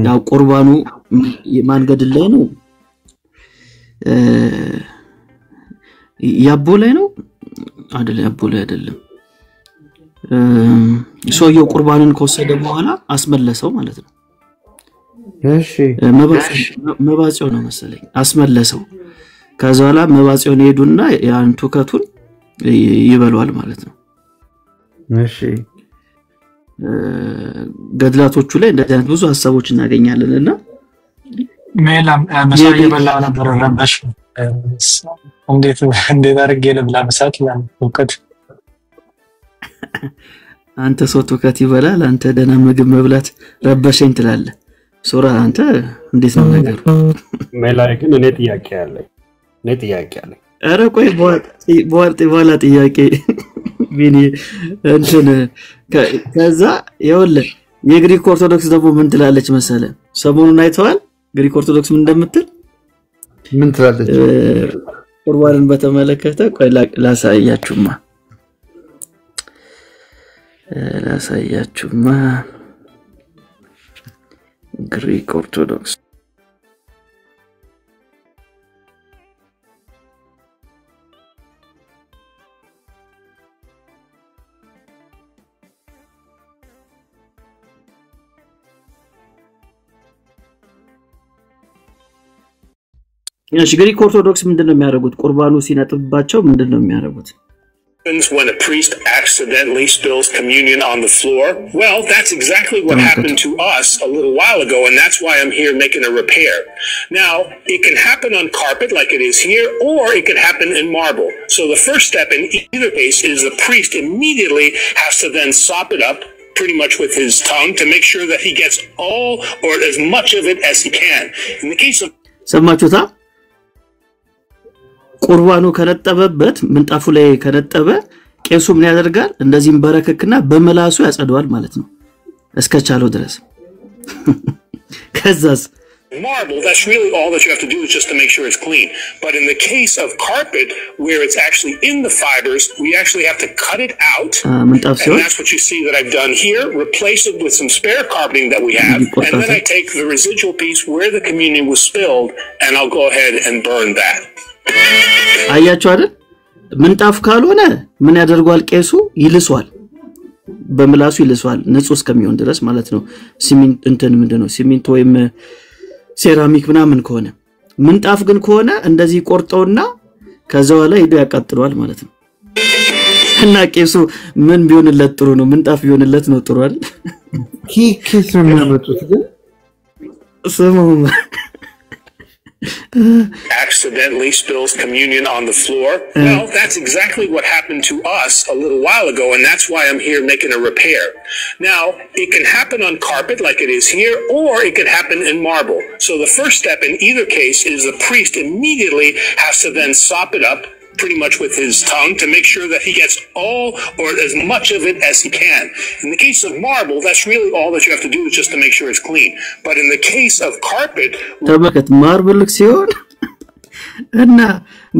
ያው ቁርባኑ ማንገድል ላይ ነው ያቦ ላይ ነው አይደለም ያቦ ላይ አይደለም ሰውየው ቁርባንን ከወሰደ በኋላ አስመለሰው ማለት ነው እሺ መባጽው ነው መሰለኝ አስመለሰው ከዛ በኋላ መባጽውን ሄዱና ያን ቱከቱን ይበሏል ማለት ነው እሺ ገድላቶቹ ላይ እንደዚህ አይነት ብዙ ሐሳቦች እናገኛለንና ሜላም መሳይ በላ ነበር ረባሽ እንዴት አድርጌ ለብላ መሳት ያን ወቀት አንተ ሰው ቱከት ይበላል አንተ ደና ምግብ መብላት ረባሽኝ ትላለህ ሱራ አንተ እንዴት ነው ነገሩ ሜላይ ግን እኔ ጥያቄ አለኝ አረ ቆይ በኋላ ጥያቄ ቢኒ እንትን ከዛ ይወለ የግሪክ ኦርቶዶክስ ደግሞ ምን ትላለች መሰለ ሰሞኑን አይተዋል ግሪክ ኦርቶዶክስ ምን እንደምትል ምን ትላለች ቁርባንን በተመለከተ ቆይ ላሳያችሁማ ግሪክ ኦርቶዶክስ ግሪክ ኦርቶዶክስ ምንድነው የሚያደርጉት ቁርባኑ ሲነጥብባቸው ምንድነው የሚያደርጉት when a priest accidentally spills communion on the floor? Well, that's exactly what happened to us a little while ago, and that's why I'm here making a repair. Now, it can happen on carpet like it is here, or it can happen in marble. So the first step in either case is the priest immediately has to then sop it up pretty much with his tongue to make sure that he gets all or as much of it as he can. In the case of ሰማችሁታ ቁርባኑ ከነጠበበት ምንጣፉ ላይ ከነጠበ ቄሱ ምን ያደርጋል እንደዚህም በረከክና በመላሱ ያጸደዋል ማለት ነው እስከቻለው ድረስ ከዛስ marble, that's really all that you have to do is just to make sure it's clean. But in the case of carpet, where it's actually in the fibers, we actually have to cut it out. And that's what you see that I've done here. Replace it with some spare carpeting that we have. And then I take the residual piece where the communion was spilled, and I'll go ahead and burn that. አያችሁ አይደል ምንጣፍ ካልሆነ ምን ያደርጋል ቄሱ ይልሷል በመላሱ ይልሷል ንጹህ እስከሚሆን ድረስ ማለት ነው ሲሚንት እንትን ምንድነው ሲሚንት ወይም ሴራሚክ ምናምን ከሆነ ምንጣፍ ግን ከሆነ እንደዚህ ቆርጠውና ከዛው ላይ ሄዶ ያቃጥለዋል ማለት ነው እና ቄሱ ምን ቢሆንለት ጥሩ ነው ምንጣፍ ቢሆንለት ነው ጥሩ አይደል ኪስ ነው የሚያመጡት ግን ሰሞኑ accidentally spills communion on the floor. Well, that's exactly what happened to us a little while ago, and that's why I'm here making a repair. Now, it can happen on carpet like it is here, or it can happen in marble. So the first step in either case is the priest immediately has to then sop it up pretty much with his tongue to make sure that he gets all or as much of it as he can. In the case of marble, that's really all that you have to do is just to make sure it's clean. But in the case of carpet, ተመከት ማርብል ሲሆን እና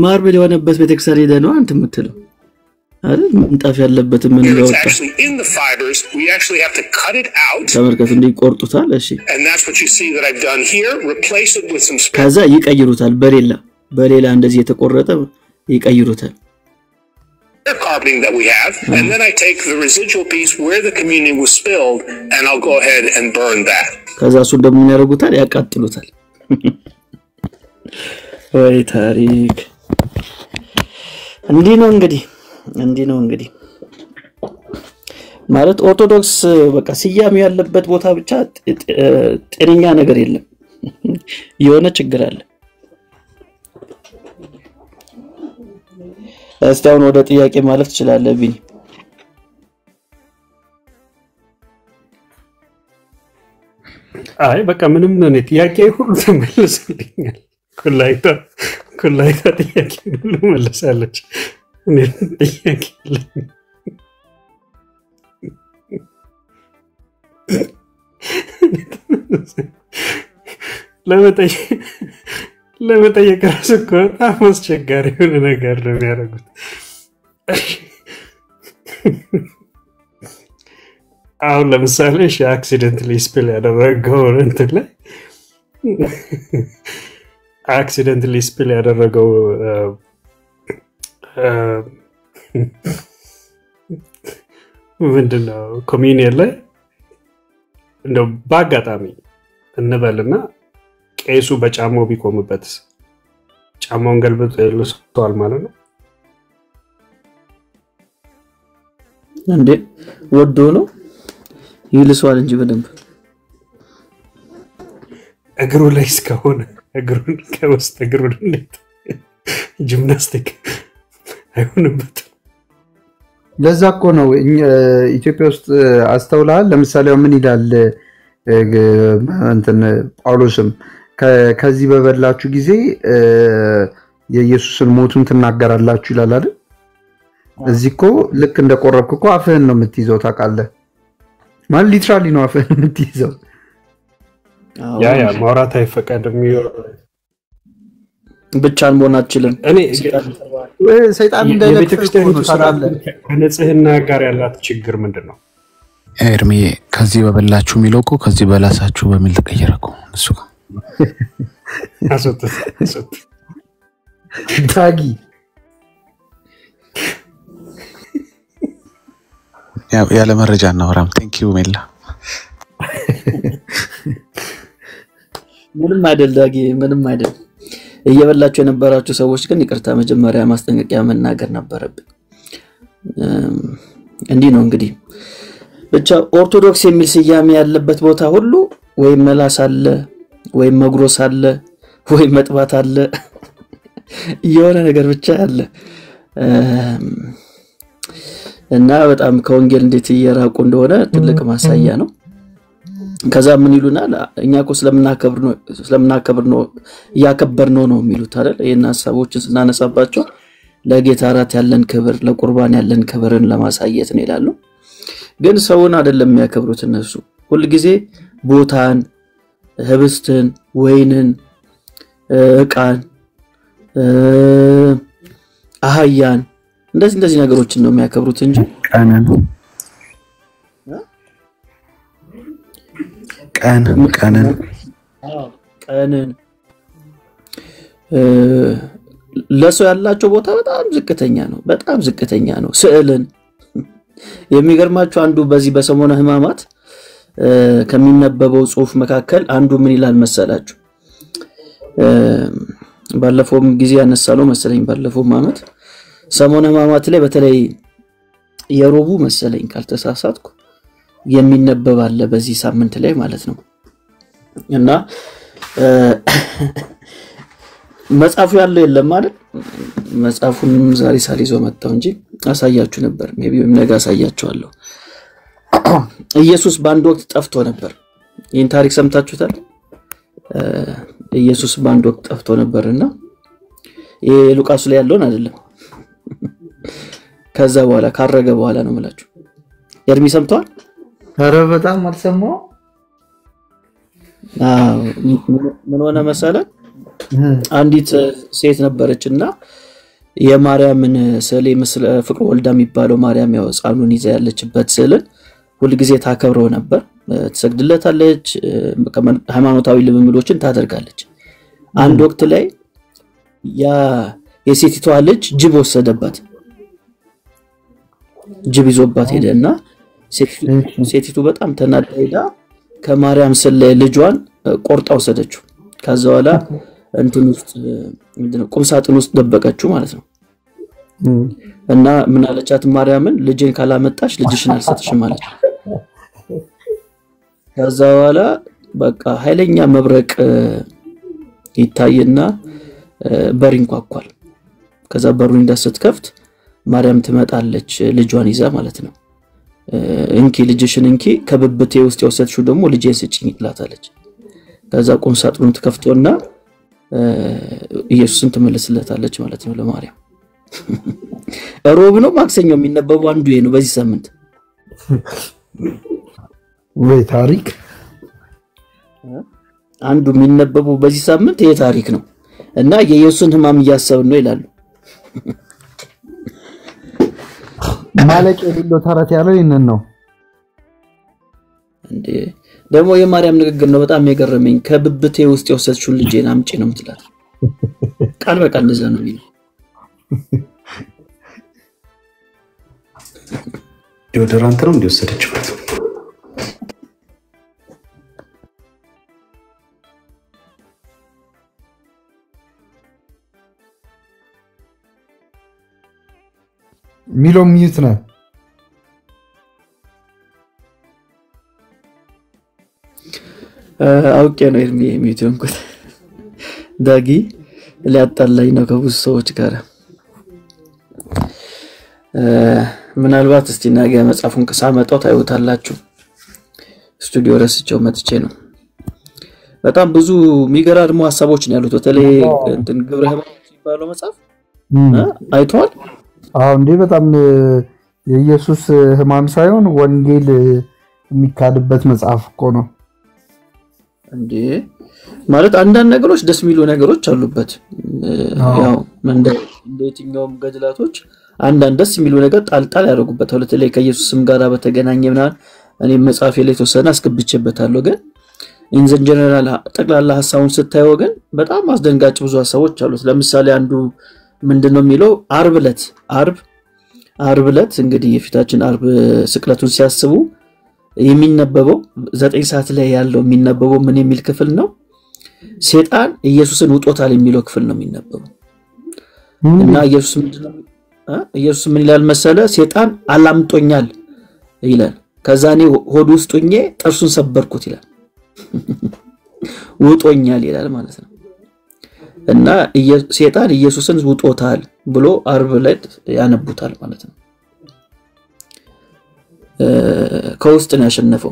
ማርብል የሆነበት ቤተክርስቲያን ሄደ ነው አንተ የምትለው አይደል ምንጣፍ ያለበት ምን It's ያወጣ actually in the fibers. We actually have to cut it out. ተመልከቱ እንዲቆርጡታል እሺ And that's what you see that I've done here. Replace it with some spare ከዛ ይቀይሩታል በሌላ እንደዚህ የተቆረጠ ይቀይሩታል carpeting that we have, and then I take the residual piece where the communion was spilled, and I'll go ahead and burn that. ከዛ እሱን ደግሞ ምን ያደርጉታል ያቃጥሉታል ወይ ታሪክ እንዲህ ነው እንግዲህ ማለት ኦርቶዶክስ በቃ ሲያም ያለበት ቦታ ብቻ ጤነኛ ነገር የለም የሆነ ችግር አለ እስታውን ወደ ጥያቄ ማለፍ ትችላለህ ቢኒ አይ በቃ ምንም ነው ጥያቄ ሁሉ ተመልሶልኛል ኩላይታ ጥያቄ ሁሉ መለሳለች እኔ ጥያቄ ለመጠየቅ ራሱ እኮ በጣም አስቸጋሪ የሆነ ነገር ነው የሚያደርጉት አሁን ለምሳሌ አክሲደንትሊ ስፒል ያደረገው እንትን ላይ አክሲደንትሊ ስፒል ያደረገው ምንድነው ኮሚኒየን ላይ እንደው ባጋጣሚ እንበልና ቄሱ በጫማው ቢቆምበት ጫማውን ገልብጦ ይልሰዋል ማለት ነው እንዴ ወዶ ነው ይልሰዋል እንጂ በደንብ እግሩ ላይ እስከሆነ እግሩን ከውስጥ እግሩን እንዴት ጂምናስቲክ አይሆንበት ለዛ እኮ ነው ኢትዮጵያ ውስጥ አስተውላል ለምሳሌ ምን ይላል እንትን ጳውሎስም ከዚህ በበላችሁ ጊዜ የኢየሱስን ሞቱን ትናገራላችሁ ይላል አይደል እዚህ እኮ ልክ እንደቆረብክ እኮ አፍህን ነው የምትይዘው ታውቃለህ ማለት ሊትራሊ ነው አፍህን የምትይዘው ያ ማውራት አይፈቀድም ብቻን መሆን አትችልም እኔ ሰይጣን የቤተክርስቲያን ከንጽህና ጋር ያላት ችግር ምንድነው ኤርሚ ከዚህ በበላችሁ የሚለው እኮ ከዚህ በላሳችሁ በሚል ተቀየረኩ እሱ አሰጥ ታጊ ያለ መረጃ እናወራም ቴንኪው ሜላ ምንም አይደል ዳጊ ምንም አይደል እየበላችሁ የነበራችሁ ሰዎች ግን ይቅርታ መጀመሪያ ማስጠንቀቂያ መናገር ነበረብኝ እንዲህ ነው እንግዲህ ብቻ ኦርቶዶክስ የሚል ስያሜ ያለበት ቦታ ሁሉ ወይ መላስ አለ ወይ መግሮስ አለ ወይ መጥባት አለ የሆነ ነገር ብቻ አለ እና በጣም ከወንጌል እንዴት እየራቁ እንደሆነ ትልቅ ማሳያ ነው ከዛ ምን ይሉናል እኛኮ ስለምናከብር ነው ያከበር ነው የሚሉት አይደል የና ሐሳቦችን ስናነሳባቸው ለጌታ ራት ያለን ክብር ለቁርባን ያለን ክብርን ለማሳየት ነው ይላሉ ግን ሰውን አይደለም የሚያከብሩት እነሱ ሁሉ ጊዜ ቦታን ህብስትን ወይንን ዕቃን አህያን እንደዚህ ነገሮችን ነው የሚያከብሩት እንጂ ቀንን ለሰው ያላቸው ቦታ በጣም ዝቅተኛ ነው ስዕልን የሚገርማችሁ አንዱ በዚህ በሰሞነ ህማማት ከሚነበበው ጽሁፍ መካከል አንዱ ምን ይላል መሰላችሁ ባለፈውም ጊዜ ያነሳለው መሰለኝ ባለፈው ማመት ሰሞነ ህማማት ላይ በተለይ የሮቡ መሰለኝ ካልተሳሳትኩ የሚነበብ አለ በዚህ ሳምንት ላይ ማለት ነው እና መጽሐፉ ያለው የለም ማለት መጽሐፉን ዛሬ ሳልይዞ መጣው እንጂ አሳያችሁ ነበር ሜቢ ነገ አሳያችኋለሁ ኢየሱስ ባንድ ወቅት ጠፍቶ ነበር ይህን ታሪክ ሰምታችሁታል ኢየሱስ ባንድ ወቅት ጠፍቶ ነበርና የሉቃስ ላይ ያለውን አይደለም ከዛ በኋላ ካረገ በኋላ ነው ማለት ኤርሚ ሰምቷል ኧረ በጣም አልሰማው ምን ሆነ መሰለ አንዲት ሴት ነበረችና የማርያምን ስዕል ምስለ ፍቅር ወልዳ የሚባለው ማርያም ያው ሕፃኑን ይዛ ያለችበት ስዕልን ሁሉ ጊዜ ታከብረው ነበር ትሰግድለታለች ሃይማኖታዊ ልምምዶችን ታደርጋለች አንድ ወቅት ላይ ያ የሴቲቷ ልጅ ጅብ ወሰደባት ጅብ ይዞባት ሄደና ሴቲቱ በጣም ተናዳ ሄዳ ከማርያም ስዕል ልጇን ቆርጣ ወሰደችው ከዛ በኋላ እንትን ውስጥ ምንድነው ቁም ሳጥን ውስጥ ደበቀችው ማለት ነው እና ምን አለቻት ማርያምን ልጄን ካላመጣሽ ልጅሽን አልሰጥሽም አለች ከዛ በኋላ በቃ ኃይለኛ መብረቅ ይታየና በር ይንኳኳል ከዛ በሩን እንዳስትከፍት ማርያም ትመጣለች ልጇን ይዛ ማለት ነው እንኪ ልጅሽን እንኪ ከብብቴ ውስጥ የወሰድሽው ደግሞ ልጄን ስጭኝ ትላታለች ከዛ ቁም ሳጥኑን ትከፍቶና ኢየሱስን ትመልስለታለች ማለት ነው ለማርያም ሮብ ነው ማክሰኞ የሚነበበው አንዱ ነው በዚህ ሳምንት ወይ ታሪክ አንዱ የሚነበበው በዚህ ሳምንት ይሄ ታሪክ ነው እና የኢየሱስን ህማም እያሰብን ነው ይላሉ ማለቅ የሌለው ተረት ያለው ይሄንን ነው እንዴ ደግሞ የማርያም ንግግር ነው በጣም የገረመኝ ከብብቴ ውስጥ የወሰድሽው ልጄን አምጪ ነው የምትላት ቃል በቃል እንደዛ ነው የሚለው ዲዮድራንት ነው እንዲወሰደችበት ሚሎ ሚዩት ነው አውቄ ነው ሚዩት እንኳን ዳጊ ሊያጣላኝ ነው ከብዙ ሰዎች ጋር ምናልባት እስቲ ነገ መጽሐፉን ከሳመጣው ታዩታላችሁ ስቱዲዮ ረስቸው መጥቼ ነው በጣም ብዙ የሚገራርሙ ሐሳቦች ነው ያሉት በተለይ እንትን ግብረ ሕማማት የሚባለው መጽሐፍ አይቷል አዎ እንዴ በጣም የኢየሱስ ሕማም ሳይሆን ወንጌል የሚካድበት መጽሐፍ እኮ ነው እንዴ ማለት አንዳንድ ነገሮች ደስ የሚሉ ነገሮች አሉበት ያው እንደየትኛውም ገድላቶች አንዳንድ ደስ የሚሉ ነገር ጣልጣል ያደርጉበታል በተለይ ከኢየሱስም ጋር በተገናኘና እኔ መጽሐፌ ላይ ተወሰነ አስገብቼበታለሁ ግን ኢንዘን ጀነራል ጠቅላላ ሐሳቡን ስታየው ግን በጣም አስደንጋጭ ብዙ ሐሳቦች አሉት ለምሳሌ አንዱ ምንድነው የሚለው አርብ ዕለት እንግዲህ የፊታችን አርብ ስቅለቱን ሲያስቡ የሚነበበው 9 ሰዓት ላይ ያለው የሚነበበው ምን የሚል ክፍል ነው ሰይጣን ኢየሱስን ውጦታል የሚለው ክፍል ነው የሚነበበው እና ኢየሱስ ምን ይላል መሰለ ሰይጣን አላምጦኛል ይላል ከዛኔ ሆድ ውስጥ ሆኜ ጥርሱን ሰበርኩት ይላል ውጦኛል ይላል ማለት ነው እና ሰይጣን ኢየሱስን ውጦታል ብሎ አርብ ላይ ያነቡታል ማለት ነው ከውስጥ ነው ያሸነፈው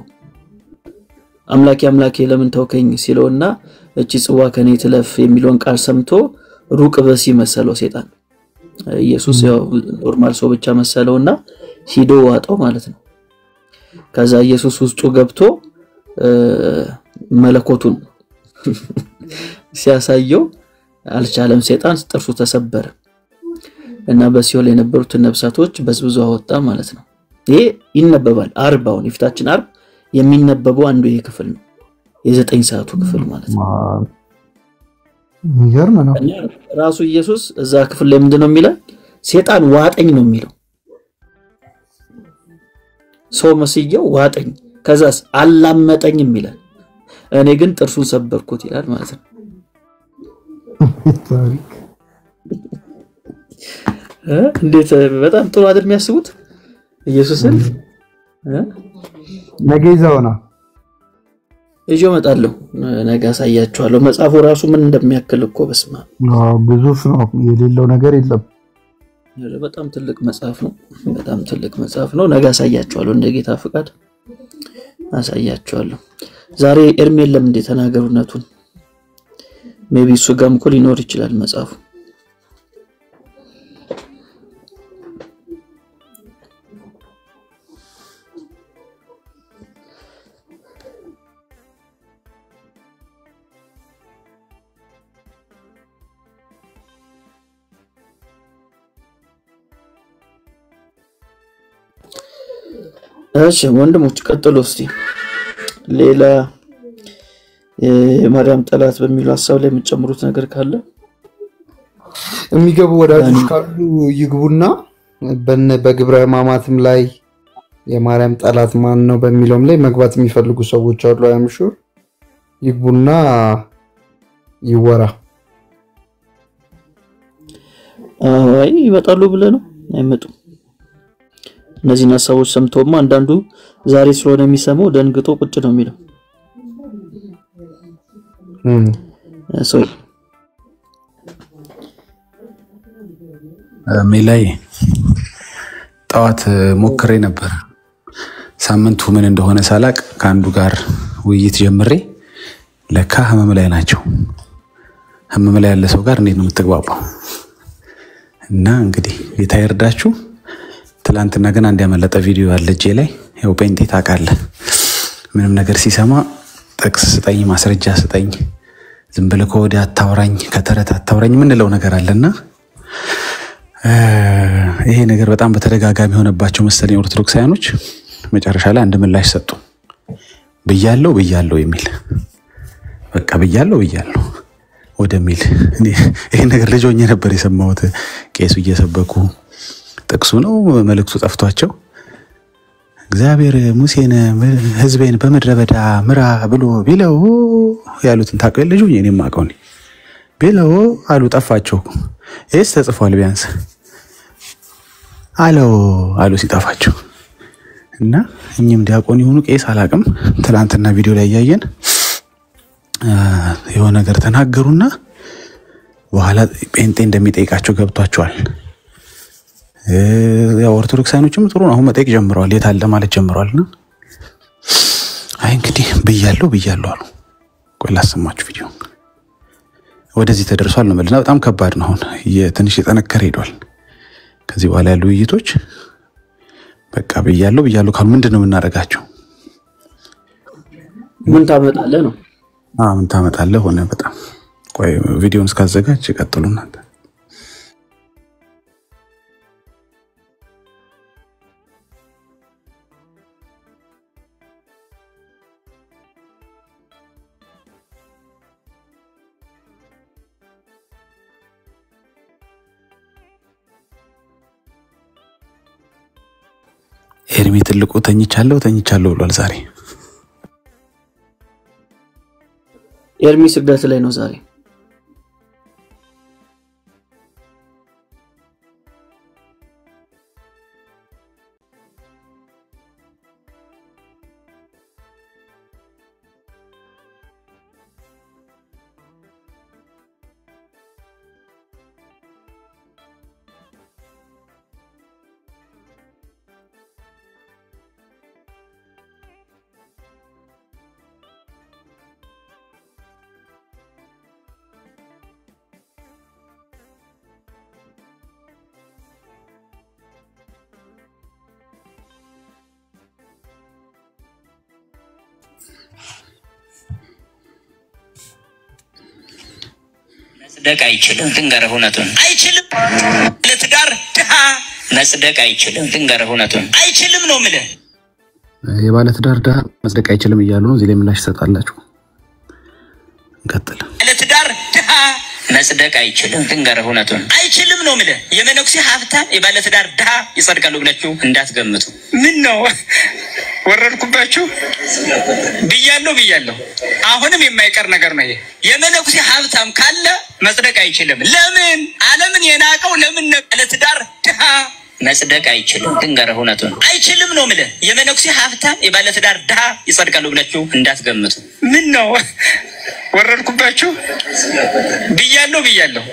አምላኬ ለምን ተውከኝ ሲለውና እቺ ጽዋ ከኔ ትለፍ የሚለውን ቃል ሰምቶ ሩቅ በሲ መሰለው ሰይጣን ኢየሱስ ያው ኖርማል ሰው ብቻ መሰለውና ሂዶ ዋጠው ማለት ነው ከዛ ኢየሱስ ውስጡ ገብቶ መለኮቱን ሲያሳየው አልቻለም ሰይጣን ጥርሱ ተሰበረ እና በሲኦል የነበሩት ነፍሳቶች በዝብዙ አወጣ ማለት ነው ይሄ ይነበባል አርባውን ይፍታችን አርብ የሚነበበው አንዱ ይሄ ክፍል ነው የ9 ሰዓቱ ክፍል ማለት ነው ይገርም ነው ራሱ ኢየሱስ እዛ ክፍል ላይ ምንድነው የሚለው ሰይጣን ዋጠኝ ነው የሚለው ሰው መስየው ዋጠኝ ከዛስ አላመጠኝ ይላል እኔ ግን ጥርሱን ሰበርኩት ይላል ማለት ነው ታሪክ እንዴት በጣም ጥሩ አይደል የሚያስቡት ኢየሱስን ነገ ይዘውና እጆ መጣለሁ ነገ አሳያችኋለሁ መጽሐፉ ራሱ ምን እንደሚያክል እኮ በስማ ግዙፍ ነው የሌለው ነገር የለም በጣም ትልቅ መጽሐፍ ነው ነገ አሳያችኋለሁ እንደ ጌታ ፍቃድ አሳያችኋለሁ ዛሬ ኤርሜል ለምን እንደተናገሩነቱን ሜቢ እሱ ጋም እኮ ሊኖር ይችላል መጽሐፉ እሺ ወንድሞች ቀጥሉ እስቲ ሌላ የማርያም ጠላት በሚለው ሐሳብ ላይ የምትጨምሩት ነገር ካለ የሚገቡ ወዳጆች ካሉ ይግቡና በግብረ ሕማማትም ላይ የማርያም ጠላት ማን ነው በሚለውም ላይ መግባት የሚፈልጉ ሰዎች አሉ አያምሹር ይግቡና ይወራ አይ ይመጣሉ ብለህ ነው አይመጡም እነዚህ ሐሳቦች ሰምተውማ አንዳንዱ ዛሬ ስለሆነ የሚሰማው ደንግጦ ቁጭ ነው የሚለው ሶሪ ሚላይ ጣዋት ሞክሬ ነበር ሳምንቱ ምን እንደሆነ ሳላቅ ካንዱ ጋር ውይይት ጀምሬ ለካ ህመም ላይ ናቸው ህመም ላይ ያለ ሰው ጋር እንዴት ነው የምትግባባው እና እንግዲህ የታይርዳችሁ ትላንትና ግን አንድ ያመለጠ ቪዲዮ አለ እጄ ላይ ያው ጴንጤ ታውቃለህ ምንም ነገር ሲሰማ ጥቅስ ስጠኝ ማስረጃ ስጠኝ ዝም ብለህ ከወዲያ አታውራኝ ከተረት አታውራኝ ምን ነው ነገር አለና ይሄ ነገር በጣም በተደጋጋሚ ሆነባቸው መሰለኝ ኦርቶዶክሳውያኖች መጨረሻ ላይ አንድ ምላሽ ሰጡ ብያለው የሚል በቃ ብያለው ወደሚል ይሄ ነገር ልጅ ሆኜ ነበር የሰማሁት ቄሱ እየሰበኩ ጥቅሱ ነው መልእክቱ ጠፍቷቸው እግዚአብሔር ሙሴን ህዝቤን በመድረ በዳ ምራ ብሎ ቢለው ያሉትን ታውቀው ልጅ ሆኜ እኔም አውቀው ቢለው አሉ ጠፋቸው እስ ተጽፏል ቢያንስ አሉ ሲጠፋቸው እና እኛም ዲያቆን ይሁኑ ቄስ አላቅም ትላንትና ቪዲዮ ላይ ያያየን የሆነ ነገር ተናገሩና በኋላ ጴንጤ እንደሚጠይቃቸው ገብቷቸዋል ያው ኦርቶዶክሳኖችም ጥሩ ነው አሁን መጠየቅ ጀምረዋል የታለ ማለት ጀምረዋልና አይ እንግዲህ ብያለው አሉ ቆይ ላሰማችሁ ቪዲዮ ወደዚህ ተደርሷል ነው ማለት በጣም ከባድ ነው አሁን የትንሽ የጠነከረ ሄዷል ከዚህ በኋላ ያሉ ውይይቶች በቃ ብያለው ካሉ ምንድነው የምናደርጋቸው ምን ታመጣለህ ነው ምን ታመጣለህ ሆነ በጣም ቆይ ቪዲዮውን እስካዘጋጅ ቀጥሉና ኤርሚ ትልቁ ተኝቻለሁ ብሏል ዛሬ ኤርሚ ስግደት ላይ ነው ዛሬ መጽደቅ አይችልም ድንገረ ሁነቱን አይችልም ለትዳር ድሃ መጽደቅ አይችልም ድንገረ ሁነቱን አይችልም ነው ምለ የባለ ትዳር ድሃ መጽደቅ አይችልም እያሉ ነው እዚህ ላይ ምላሽ ሰጣላችሁ እንቀጥል ለትዳር ድሃ መጽደቅ አይችልም ድንገረ ሁነቱን አይችልም ነው ምለ የመነኩሴ ሀብታም የባለ ትዳር ድሃ ይጸድቃሉ ብላችሁ እንዳትገምቱ ምን ነው ወረድኩባችሁ ብያለሁ አሁንም የማይቀር ነገር ነው የመነኩሴ ሀብታም ካለ መጽደቅ አይችልም ለምን ዓለምን የናቀው ለምን ለትዳር ድሃ መጽደቅ አይችልም ድንገረ ሁነቱን አይችልም ነው ምለ የመነኩሴ ሀብታም የባለ ትዳር ድሃ ይጸድቃሉ ብላችሁ እንዳትገምቱ ምን ነው ወረድኩባችሁ ብያለሁ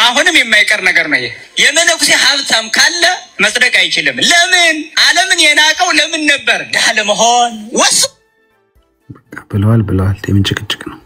አሁንም የማይቀር ነገር ነው የመነኩሴ ሀብታም ካለ መጽደቅ አይችልም ለምን ዓለምን የናቀው ለምን ነበር ድሃ ለመሆን ወስ ብለዋል የምን ጭቅጭቅ ነው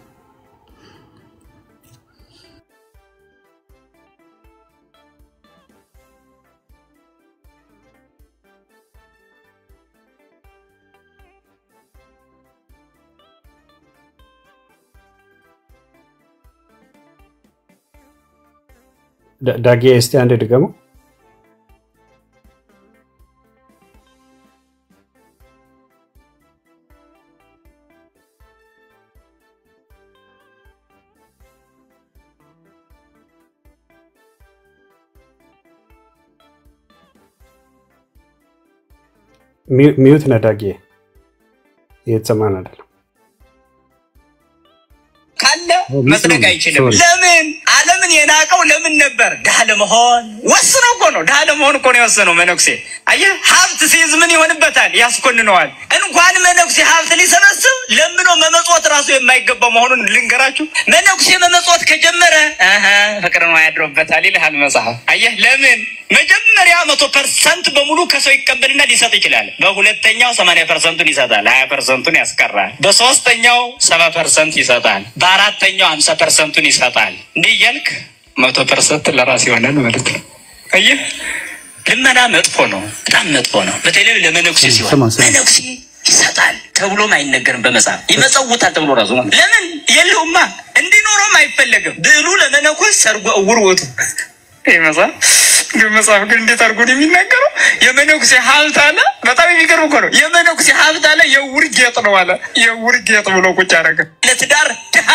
ዳጊ እስቲ አንድ ድገሙ ሚዩት ነዳጌ የተሰማን አይደለም ካለ መጽደቅ አይችልም። ለምን ዓለምን የናቀው ለምን ነበር? ድሃ ለመሆን ወስኖ እኮ ነው። ድሃ ለመሆን እኮ ነው የወሰነው መነኩሴ። አየህ ሀብት ሲይዝ ምን ይሆንበታል? ያስኮንነዋል። እንኳን መነኩሴ ሀብት ሊሰበስብ ለምኖ መመጽወት ራሱ የማይገባው መሆኑን ልንገራችሁ። መነኩሴ መመጽወት ከጀመረ ፍቅር ነው ያድሮበታል ይልሃል መጽሐፍ። አየህ ለምን መጀመሪያ 100% በሙሉ ከሰው ይቀበልና ሊሰጥ ይችላል። በሁለተኛው 80% ይሰጣል፣ 20% ያስቀራል። በሶስተኛው 70% ይሰጣል፣ በአራተኛው 50% ይሰጣል። እንዲህ እያልክ 100% ለራስ ይሆናል ማለት ነው። አየህ ልመና መጥፎ ነው፣ በጣም መጥፎ ነው። በተለይ ለመነኩሴ ሲሆን መነኩሴ ይሰጣል ተብሎም አይነገርም በመጽሐፍ ይመጸውታል ተብሎ ራሱ ለምን የለውማ እንዲኖርም አይፈለግም። ብሉ ለመነኩስ ሰርጎ እውርወቱ መጽሐፍ ግን እንዴት አድርጎ ነው የሚናገረው? የመነኩሴ ሀብት አለ። በጣም የሚገርም እኮ ነው። የመነኩሴ ሀብት አለ የውር ጌጥ ነው አለ። የውር ጌጥ ብሎ ቁጭ አደረገ። ለትዳር ድሃ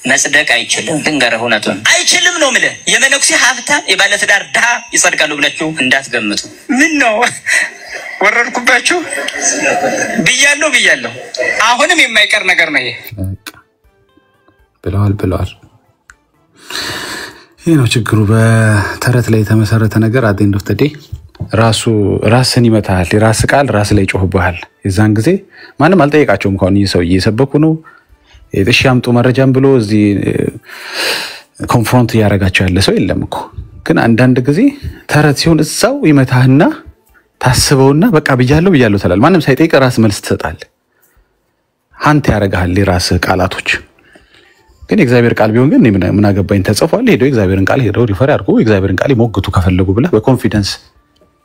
መጽደቅ አይችልም። ልንገርህ እውነቱን አይችልም ነው የምልህ። የመነኩሴ ሀብታም የባለትዳር ድሃ ይጸድቃሉ ብላችሁ እንዳትገምቱ። ምን ነው ወረድኩባችሁ? ብያለሁ። አሁንም የማይቀር ነገር ነው ይሄ። ብለዋል። ይሄ ነው ችግሩ። በተረት ላይ የተመሰረተ ነገር አዴንዶ ተዴ ራስን ይመታል። የራስ ቃል ራስ ላይ ጮህብሃል። የዛን ጊዜ ማንም አልጠየቃቸውም። እንኳን ሰው እየሰበኩ ነው እሺ አምጡ መረጃም ብሎ እዚህ ኮንፍሮንት ያረጋቸው ያለ ሰው የለም እኮ። ግን አንዳንድ ጊዜ ተረት ሲሆን እዛው ይመታህና ታስበውና በቃ ብያለሁ ተላል። ማንም ሳይጠይቅ ራስ መልስ ትሰጣለህ። አንተ ያረጋል የራስ ቃላቶች። ግን የእግዚአብሔር ቃል ቢሆን ግን ምን አገባኝ ተጽፏል። ሄዶ የእግዚአብሔርን ቃል ሄዶ ሪፈር አድርጎ የእግዚአብሔርን ቃል ይሞግቱ ከፈለጉ ብለህ በኮንፊደንስ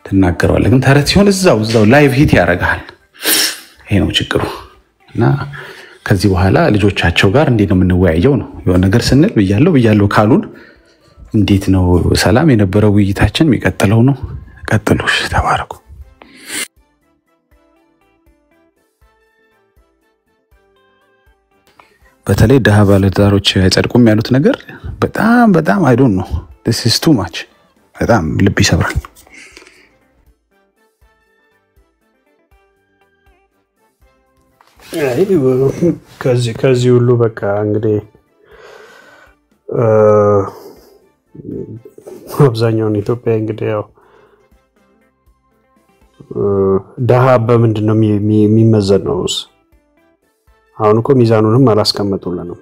ትናገራለህ። ግን ተረት ሲሆን እዛው ላይቭ ሂት ያረጋል። ይሄ ነው ችግሩ። እና ከዚህ በኋላ ልጆቻቸው ጋር እንዴት ነው የምንወያየው ነው። የሆነ ነገር ስንል ብያለሁ ካሉን እንዴት ነው ሰላም የነበረው ውይይታችን የሚቀጥለው ነው። ቀጥሉሽ ተባረኩ። በተለይ ደሃ ባለትዳሮች አይጸድቁም ያሉት ነገር በጣም አይ ዶንት ኖ this is too much በጣም ልብ ይሰብራል። ከዚህ ሁሉ በቃ እንግዲህ አብዛኛውን ኢትዮጵያ እንግዲህ ያው ደሃ በምንድን ነው የሚመዘነው? አሁን እኮ ሚዛኑንም አላስቀመጡልንም።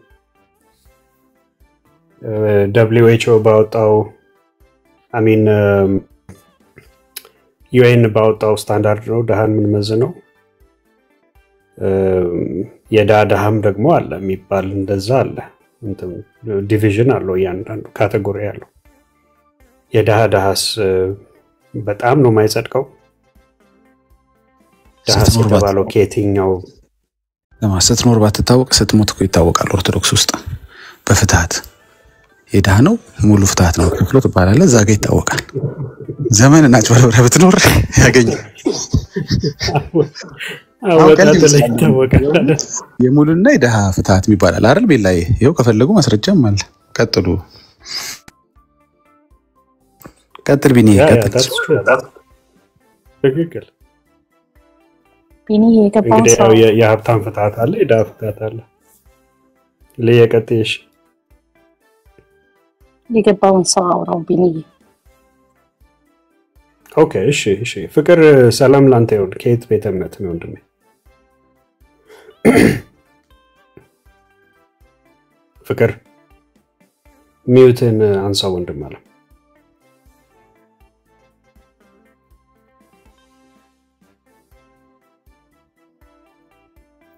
WHO ባወጣው UN ባወጣው ስታንዳርድ ነው ደሃን የምንመዝነው። የዳሃም ደግሞ አለ የሚባል እንደዛ አለ። ዲቪዥን አለው እያንዳንዱ ካቴጎሪ አለው። የዳሃስ በጣም ነው የማይጸድቀው። ዳሃስ የተባለው ከየትኛው ስትኖር ባትታወቅ ስትሞት እኮ ይታወቃል። ኦርቶዶክስ ውስጥ በፍትሃት የዳህ ነው ሙሉ ፍትሃት ነው ክፍሎ ትባላለህ። እዛ ጋር ይታወቃል። ዘመን እና ጭበረበረ ብትኖር ያገኛል። የሙሉና የዳህ ፍትሃት የሚባላል አይደል? ቤላይ ይሄው ከፈለጉ ማስረጃም አለ። ቀጥል ቢኒ ቀጥል። ትክክል። ቢኒ የገባው ሰው የሀብታም ፍትሃት አለ፣ የዳህ ፍትሃት አለ። ለየቀጥሽ የገባውን ሰው አውራው ቢኒ። ኦኬ እሺ። ፍቅር ሰላም ላንተ ይሁን። ከየት ቤተ እምነት ነው ወንድሜ? ፍቅር ሚውትን አንሳው ወንድም አለ።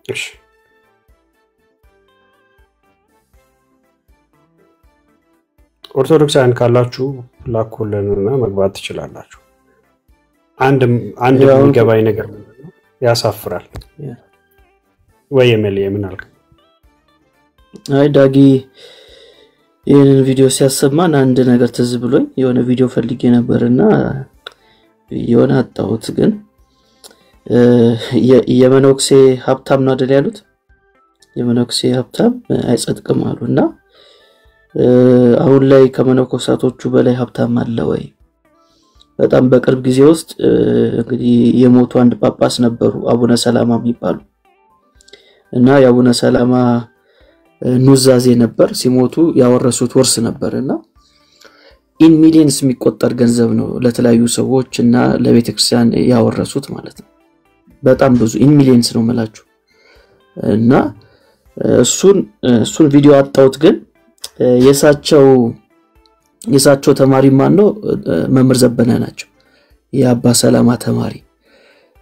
እሺ ኦርቶዶክሳውያን ካላችሁ ላኩልንና መግባት ትችላላችሁ። አንድ የሚገባኝ ነገር ያሳፍራል ወይ የመልየ ምን አልክ? አይ ዳጊ ይሄንን ቪዲዮ ሲያሰማን አንድ ነገር ትዝ ብሎኝ የሆነ ቪዲዮ ፈልጌ ነበርና የሆነ አጣሁት። ግን የመነኩሴ ሀብታም ነው አይደል ያሉት? የመነኩሴ ሀብታም አይጸድቅም አሉና አሁን ላይ ከመነኮሳቶቹ በላይ ሀብታም አለ ወይ? በጣም በቅርብ ጊዜ ውስጥ እንግዲህ የሞቱ አንድ ጳጳስ ነበሩ አቡነ ሰላማ የሚባሉ እና የአቡነ ሰላማ ኑዛዜ ነበር ሲሞቱ ያወረሱት ወርስ ነበርና ኢን ሚሊየንስ የሚቆጠር ገንዘብ ነው ለተለያዩ ሰዎች እና ለቤተክርስቲያን ያወረሱት ማለት ነው በጣም ብዙ ኢን ሚሊየንስ ነው መላችሁ እና እሱን ቪዲዮ አጣውት ግን የሳቸው ተማሪ ማን ነው መምህር ዘበነ ናቸው የአባ ሰላማ ተማሪ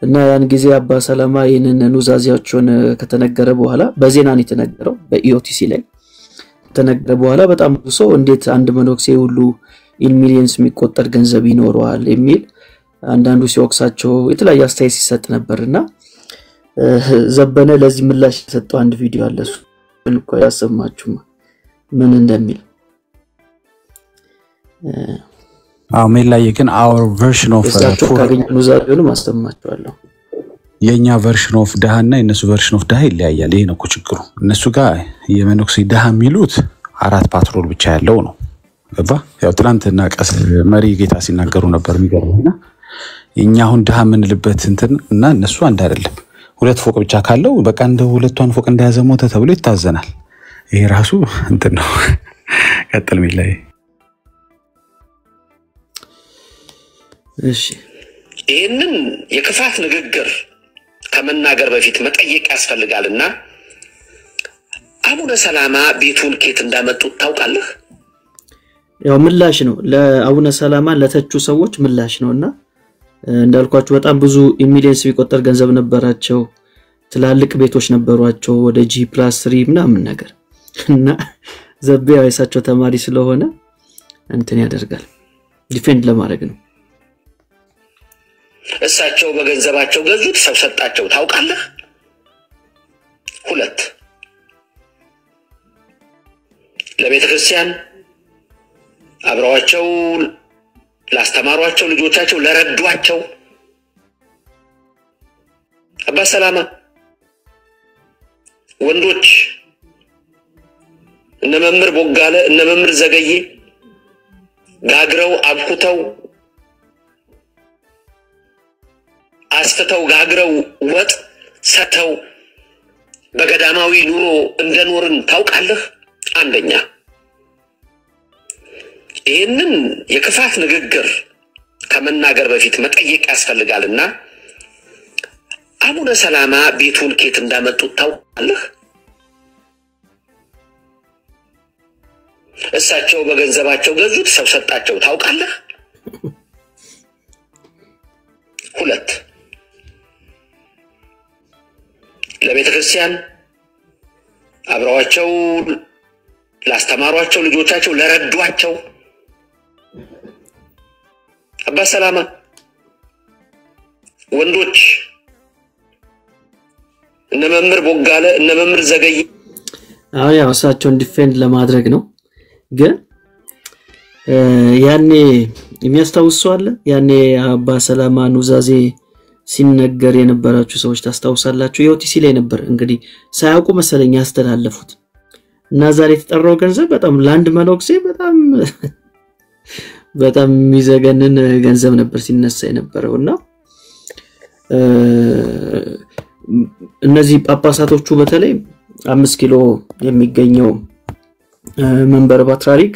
እና ያን ጊዜ አባ ሰላማ ይሄንን ኑዛዜያቸውን ከተነገረ በኋላ በዜና ነው የተነገረው በኢኦቲሲ ላይ ተነገረ በኋላ በጣም ብዙ ሰው እንዴት አንድ መነኩሴ ሁሉ ኢን ሚሊየንስ የሚቆጠር ገንዘብ ይኖረዋል የሚል አንዳንዱ ሲወቅሳቸው የተለያየ አስተያየት ሲሰጥ ነበርና ዘበነ ለዚህ ምላሽ የሰጠው አንድ ቪዲዮ አለ እሱ እንኳ ያሰማችሁ ምን እንደሚል ሜላዬ ግን our version of ኑዛዜውን ማስተማቸዋለሁ የኛ version of ዳሃና የነሱ version of ዳሃ ይለያያል ይሄ ነው ችግሩ እነሱ ጋር የመነኩሴ ዳሃ የሚሉት 4 ፓትሮል ብቻ ያለው ነው ገባ ያው ትናንትና ቀስ መሪ ጌታ ሲናገሩ ነበር የሚገርምና የኛ አሁን ዳሃ ምንልበት እና እነሱ አንድ አይደለም 2 ፎቅ ብቻ ካለው በቃ እንደ 2ቷን ፎቅ እንደያዘ ሞተ ተብሎ ይታዘናል ይሄ ራሱ ነው ቀጥል ሜላዬ እሺ ይሄንን የክፋት ንግግር ከመናገር በፊት መጠየቅ ያስፈልጋልና አቡነ ሰላማ ቤቱን ኬት እንዳመጡት ታውቃለህ ያው ምላሽ ነው ለአቡነ ሰላማ ለተቹ ሰዎች ምላሽ ነውና እንዳልኳችሁ በጣም ብዙ ኢሚሊየንስ ቢቆጠር ገንዘብ ነበራቸው ትላልቅ ቤቶች ነበሯቸው ወደ G+3 ምናምን ነገር እና ዘቢያው የሳቸው ተማሪ ስለሆነ እንትን ያደርጋል ዲፌንድ ለማድረግ ነው እሳቸው በገንዘባቸው ገዙት ሰው ሰጣቸው ታውቃለህ 2 ለቤተክርስቲያን አብረዋቸው ላስተማሯቸው ልጆቻቸው ለረዷቸው አባ ሰላማ ወንዶች እነ መምህር ቦጋለ እነ መምህር ዘገዬ ጋግረው አብኩተው አስተተው ጋግረው ወጥ ሰተው በገዳማዊ ኑሮ እንደኖርን ታውቃለህ አንደኛ ይሄንን የክፋት ንግግር ከመናገር በፊት መጠየቅ ያስፈልጋልና አቡነ ሰላማ ቤቱን ኬት እንዳመጡት ታውቃለህ እሳቸው በገንዘባቸው ገዙት ሰው ሰጣቸው ታውቃለህ 2 ለቤተክርስቲያን አብረዋቸው ላስተማሯቸው ልጆቻቸው ለረዷቸው አባ ሰላማ ወንዶች እነ መምህር ቦጋለ እነ መምህር ዘገዬ ያው እሳቸውን ዲፌንድ ለማድረግ ነው ግን ያኔ የሚያስታውሱ አለ ያኔ አባ ሰላማ ኑዛዜ ሲነገር የነበራችሁ ሰዎች ታስታውሳላችሁ የኦቲሲ ላይ ነበር እንግዲህ ሳያውቁ መሰለኝ ያስተላለፉት እና ዛሬ የተጠራው ገንዘብ በጣም ላንድ መነኩሴ በጣም የሚዘገንን ገንዘብ ነበር ሲነሳ የነበረውና እነዚህ ጳጳሳቶቹ በተለይ 5 ኪሎ የሚገኘው መንበረ ፓትርያርክ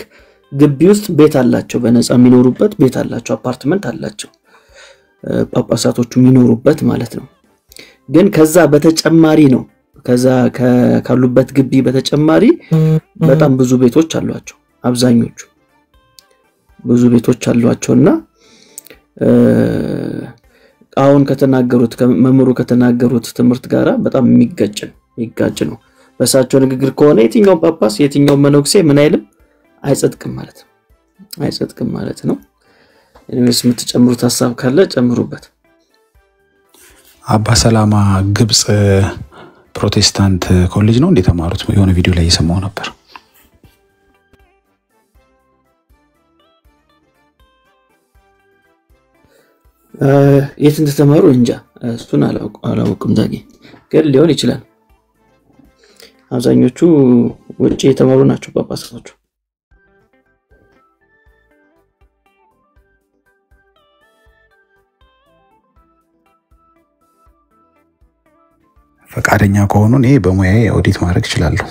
ግቢ ውስጥ ቤት አላቸው በነፃ የሚኖሩበት ቤት አላቸው አፓርትመንት አላቸው ጳጳሳቶቹ የሚኖሩበት ማለት ነው ግን ከዛ በተጨማሪ ነው ከዛ ካሉበት ግቢ በተጨማሪ በጣም ብዙ ቤቶች አሏቸው አብዛኞቹ ብዙ ቤቶች አሏቸውና አሁን ከተናገሩት መምሩ ከተናገሩት ትምርት ጋራ በጣም የሚጋጭ ነው በሳቸው ንግግር ከሆነ የትኛው ጳጳስ የትኛው መነኩሴ ምን አይልም አይጸድቅም ማለት ነው እኔስ የምትጨምሩት ሐሳብ ካለ ጨምሩበት አባ ሰላማ ግብጽ ፕሮቴስታንት ኮሌጅ ነው እንደተማሩት የሆነ ቪዲዮ ላይ እየሰማው ነበር የት እንደተማሩ እንጃ እሱን አላውቅም ዳጊ ግን ሊሆን ይችላል አብዛኞቹ ውጪ የተማሩ ናቸው ጳጳሳቶቹ ፈቃደኛ ከሆኑ እኔ በሙያዬ ኦዲት ማድረግ እችላለሁ።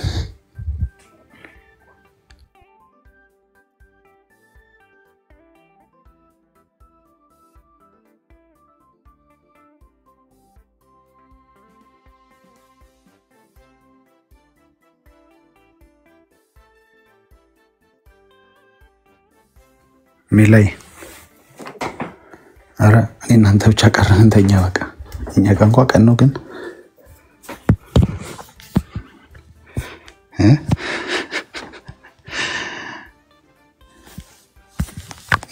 ሚላይ አረ እኔ እናንተ ብቻ ቀረን እንተኛ በቃ እኛ ጋር እንኳን ቀን ነው ግን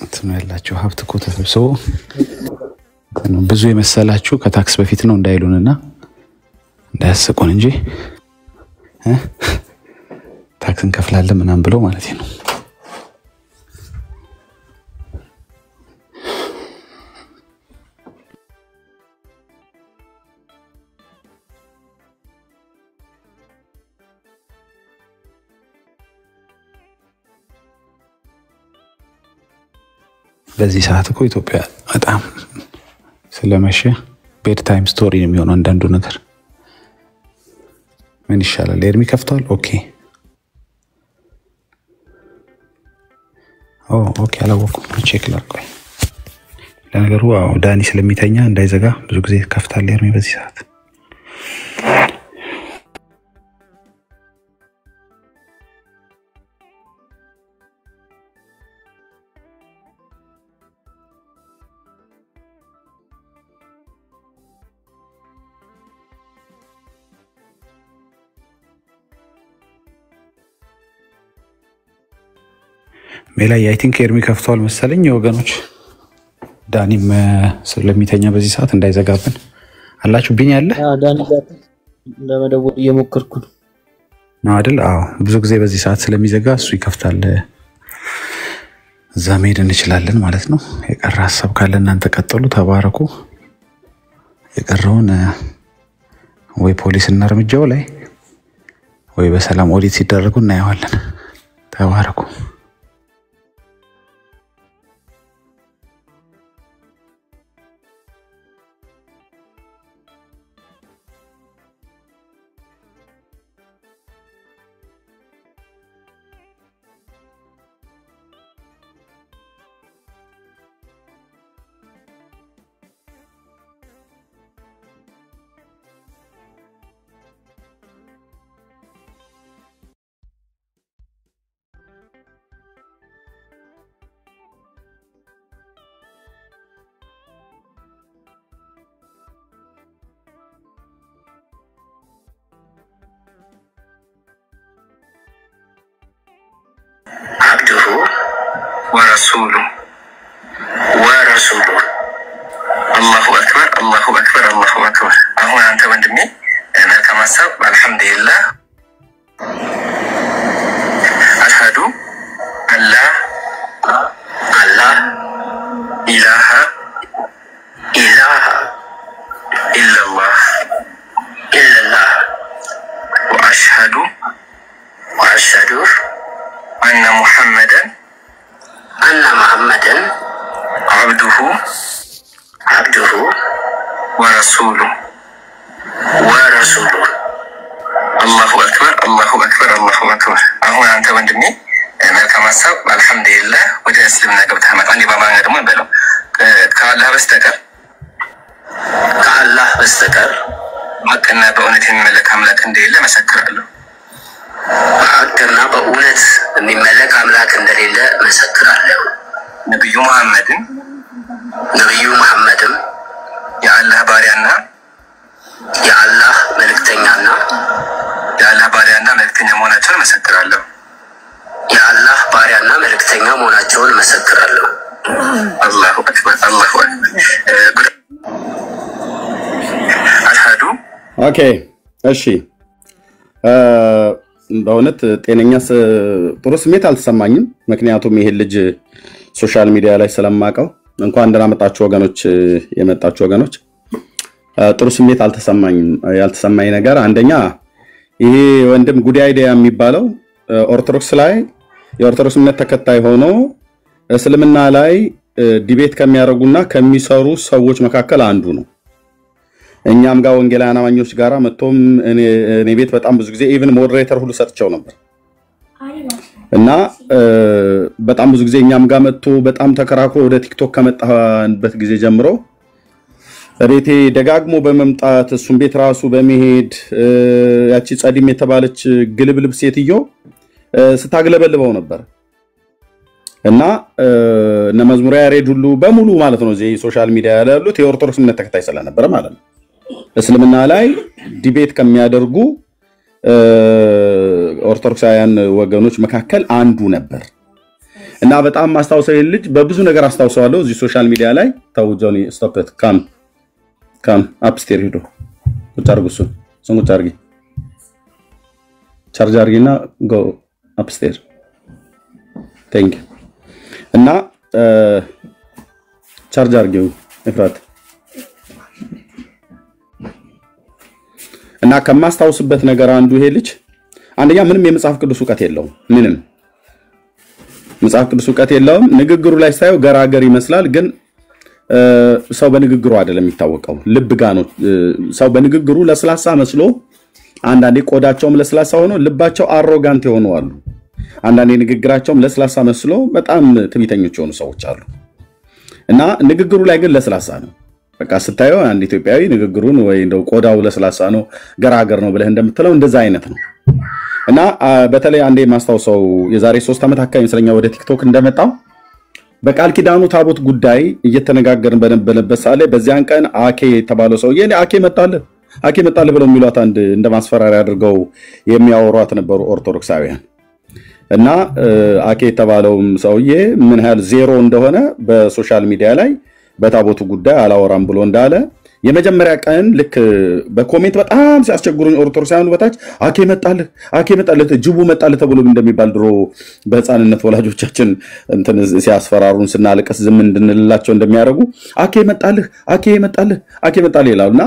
እንትኑ ያላችሁ ሀብት እኮ ተሰብስቦ ብዙ የመሰላችሁ ከታክስ በፊት ነው እንዳይሉንና እንዳያስቁን እንጂ ታክስ እንከፍላለን ምናምን ብለው ማለት ነው። በዚህ ሰዓት እኮ ኢትዮጵያ በጣም ስለመሸ ቤድ ታይም ስቶሪ ነው የሚሆነው አንዳንዱ ነገር። ምን ይሻላል? ኤርሚ ከፍቷል። ኦኬ ኦኬ አላወኩም። ቼክ ላድርግ። ለነገሩ ዳኒ ስለሚተኛ እንዳይዘጋ ብዙ ጊዜ ከፍታል ኤርሚ በዚህ ሰዓት። ሜላይ አይ ቲንክ ኤርሚ ከፍቷል መሰለኝ ወገኖች። ዳኒም ስለሚተኛ በዚህ ሰዓት እንዳይዘጋብን አላችሁ ቢኝ አለ ዳኒ ጋር ለመደወል እየሞከርኩ ነው አይደል? ብዙ ጊዜ በዚህ ሰዓት ስለሚዘጋ እሱ ይከፍታል። እዛ መሄድ እንችላለን ማለት ነው። የቀረ ሀሳብ ካለ እናንተ ቀጥሉ፣ ተባረኩ። የቀረውን ወይ ፖሊስና እርምጃው ላይ ወይ በሰላም ኦዲት ሲደረጉ እናየዋለን። ተባረኩ። عبده ورسوله الله أكبر الله أكبر الله أكبر. أهون أنت وندمي أنا كمسب الحمد لله أشهد أن لا إله إلا الله وأشهد أن محمدا عبده ورسوله الله أكبر الله أكبر الله أكبر. أهون أنت وندمي أنا كمسب الحمد لله وجه أسلمنا قبل حمد عندي بابا عندهم بلو كالله بستكر ما كنا بأونة ملك أملاك እንደሌለ መሰክራለሁ። በአገርና በእውነት የሚመለክ አምላክ እንደሌለ መሰክራለሁ። ነብዩ መሐመድም የአላህ ባሪያና መልእክተኛና መሆናቸውን መሰክራለሁ። አላሁ አክበር አላሁ አክበር። አሽሃዱ ኦኬ እሺ። በእውነት ጤነኛ ጥሩ ስሜት አልተሰማኝም። ምክንያቱም ይሄ ልጅ ሶሻል ሚዲያ ላይ ስለማቀው እንኳን እንደናመጣችሁ ወገኖች የመጣችሁ ወገኖች ጥሩ ስሜት አልተሰማኝም። ያልተሰማኝ ነገር አንደኛ ይሄ ወንድም ጉድ አይዲያ የሚባለው ኦርቶዶክስ ላይ የኦርቶዶክስ እምነት ተከታይ ሆኖ እስልምና ላይ ዲቤት ከሚያደርጉና ከሚሰሩ ሰዎች መካከል አንዱ ነው። እኛም ጋር ወንጌላውያን አማኞች ጋራ መጥቶም እኔ ቤት በጣም ብዙ ጊዜ ኢቭን ሞዴሬተር ሁሉ ሰጥቸው ነበር እና በጣም ብዙ ጊዜ እኛም ጋር መጥቶ በጣም ተከራክሮ ወደ ቲክቶክ ከመጣበት ጊዜ ጀምሮ ቤቴ ደጋግሞ በመምጣት እሱም ቤት ራሱ በመሄድ ያቺ ጸዲም የተባለች ግልብልብ ሴትዮ ስታግለበልበው ነበር እና እነ መዝሙር ያሬድ ሁሉ በሙሉ ማለት ነው እዚህ ሶሻል ሚዲያ ያሉት የኦርቶዶክስ እምነት ተከታይ ስለነበረ ማለት ነው እስልምና ላይ ዲቤት ከሚያደርጉ ኦርቶዶክሳውያን ወገኖች መካከል አንዱ ነበር እና በጣም ማስተዋወሰው ልጅ በብዙ ነገር አስተዋወሰዋለሁ እዚህ ሶሻል ሚዲያ ላይ ታው ጆኒ ስቶፕ ኢት ካም አፕስቴር ሄዶ ቁጭ አድርጉ እሱን ቁጭ አድርጊ ቻርጅ አድርጊና ጎ አፕስቴር ቴንክ እና ቻርጅ አድርጊው እፍራት እና ከማስተዋወስበት ነገር አንዱ ይሄ ልጅ አንደኛ ምንም የመጽሐፍ ቅዱስ ዕውቀት የለውም ምንም መጽሐፍ ቅዱስ ዕውቀት የለውም ንግግሩ ላይ ሳይው ገራገር ይመስላል ግን ሰው በንግግሩ አይደለም የሚታወቀው ልብ ጋር ነው ሰው በንግግሩ ለስላሳ መስሎ አንዳንዴ ቆዳቸውም ለስላሳ ሆኖ ልባቸው አሮጋንት የሆኑ አሉ አንዳንዴ ንግግራቸውም ለስላሳ መስሎ በጣም ትዕቢተኞች የሆኑ ሰዎች አሉ እና ንግግሩ ላይ ግን ለስላሳ ነው በቃ ስታየው አንድ ኢትዮጵያዊ ንግግሩን ወይ እንደው ቆዳው ለስላሳ ነው ገራገር ነው ብለህ እንደምትለው እንደዛ አይነት ነው እና በተለይ አንዴ ማስተዋወሰው የዛሬ 3 ዓመት አካባቢ ስለኛ ወደ ቲክቶክ እንደመጣው በቃል ኪዳኑ ታቦት ጉዳይ እየተነጋገርን በነበረበት ሳለ በዚያን ቀን አኬ የተባለው ሰው የኔ አኬ መጣለ ብለው የሚሏት አንድ እንደማስፈራሪያ አድርገው የሚያወሯት ነበሩ ኦርቶዶክሳውያን እና አኬ የተባለውም ሰውዬ ምን ያህል ዜሮ እንደሆነ በሶሻል ሚዲያ ላይ በታቦቱ ጉዳይ አላወራም ብሎ እንዳለ የመጀመሪያ ቀን ልክ በኮሜንት በጣም ሲያስቸግሩኝ ኦርቶዶክሳውያኑ በታች አኬ መጣልህ ጅቡ መጣልህ ተብሎ እንደሚባል ድሮ በህፃንነት ወላጆቻችን እንትን ሲያስፈራሩን ስናለቀስ ዝም እንድንልላቸው እንደሚያደርጉ አኬ መጣልህ ይላሉና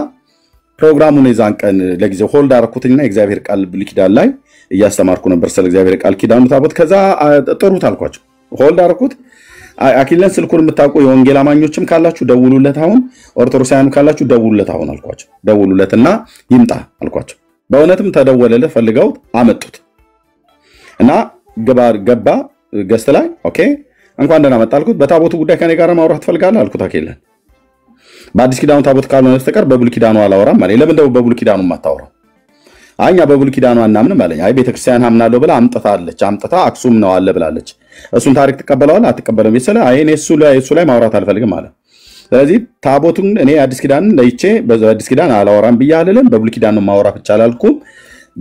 ፕሮግራሙን የዛን ቀን ለጊዜው ሆልድ አደረኩትና የእግዚአብሔር ቃል ብሉይ ኪዳን ላይ እያስተማርኩ ነበር ስለ እግዚአብሔር ቃል ኪዳኑ ታቦት ከዛ ጥሩት አልኳቸው ሆልድ አደረኩት አኪለን ስልኩን የምታውቁ የወንጌል አማኞችም ካላችሁ ደውሉለት አሁን ኦርቶዶክሳውያኑ ካላችሁ ደውሉለት አሁን አልኳቸው ደውሉለትና ይምጣ አልኳቸው በእውነትም ተደወለለት ፈልገው አመጡት እና ገባ ገስት ላይ ኦኬ እንኳን ደህና መጣ አልኩት በታቦቱ ጉዳይ ከኔ ጋር ማውራት ፈልጋለህ አልኩት አኪለን በአዲስ ኪዳኑ ታቦት ካልሆነ በስተቀር በብሉይ ኪዳኑ አላወራም ማለት ለምን ደው በብሉይ ኪዳኑ ማታወራው አኛ በብሉይ ኪዳኑ አናምንም አለኝ አይ ቤተክርስቲያን አምናለሁ ብላ አምጥታ አክሱም ነው አለ ብላለች እሱን ታሪክ ተቀበለዋል አትቀበለም ይሰለ አይ እሱ ላይ ማውራት አልፈልግም አለ ስለዚህ ታቦቱን እኔ አዲስ ኪዳንን ለይቼ በአዲስ ኪዳን አላወራም ብያለለም በብሉይ ኪዳን ነው ማውራት ይቻላልኩም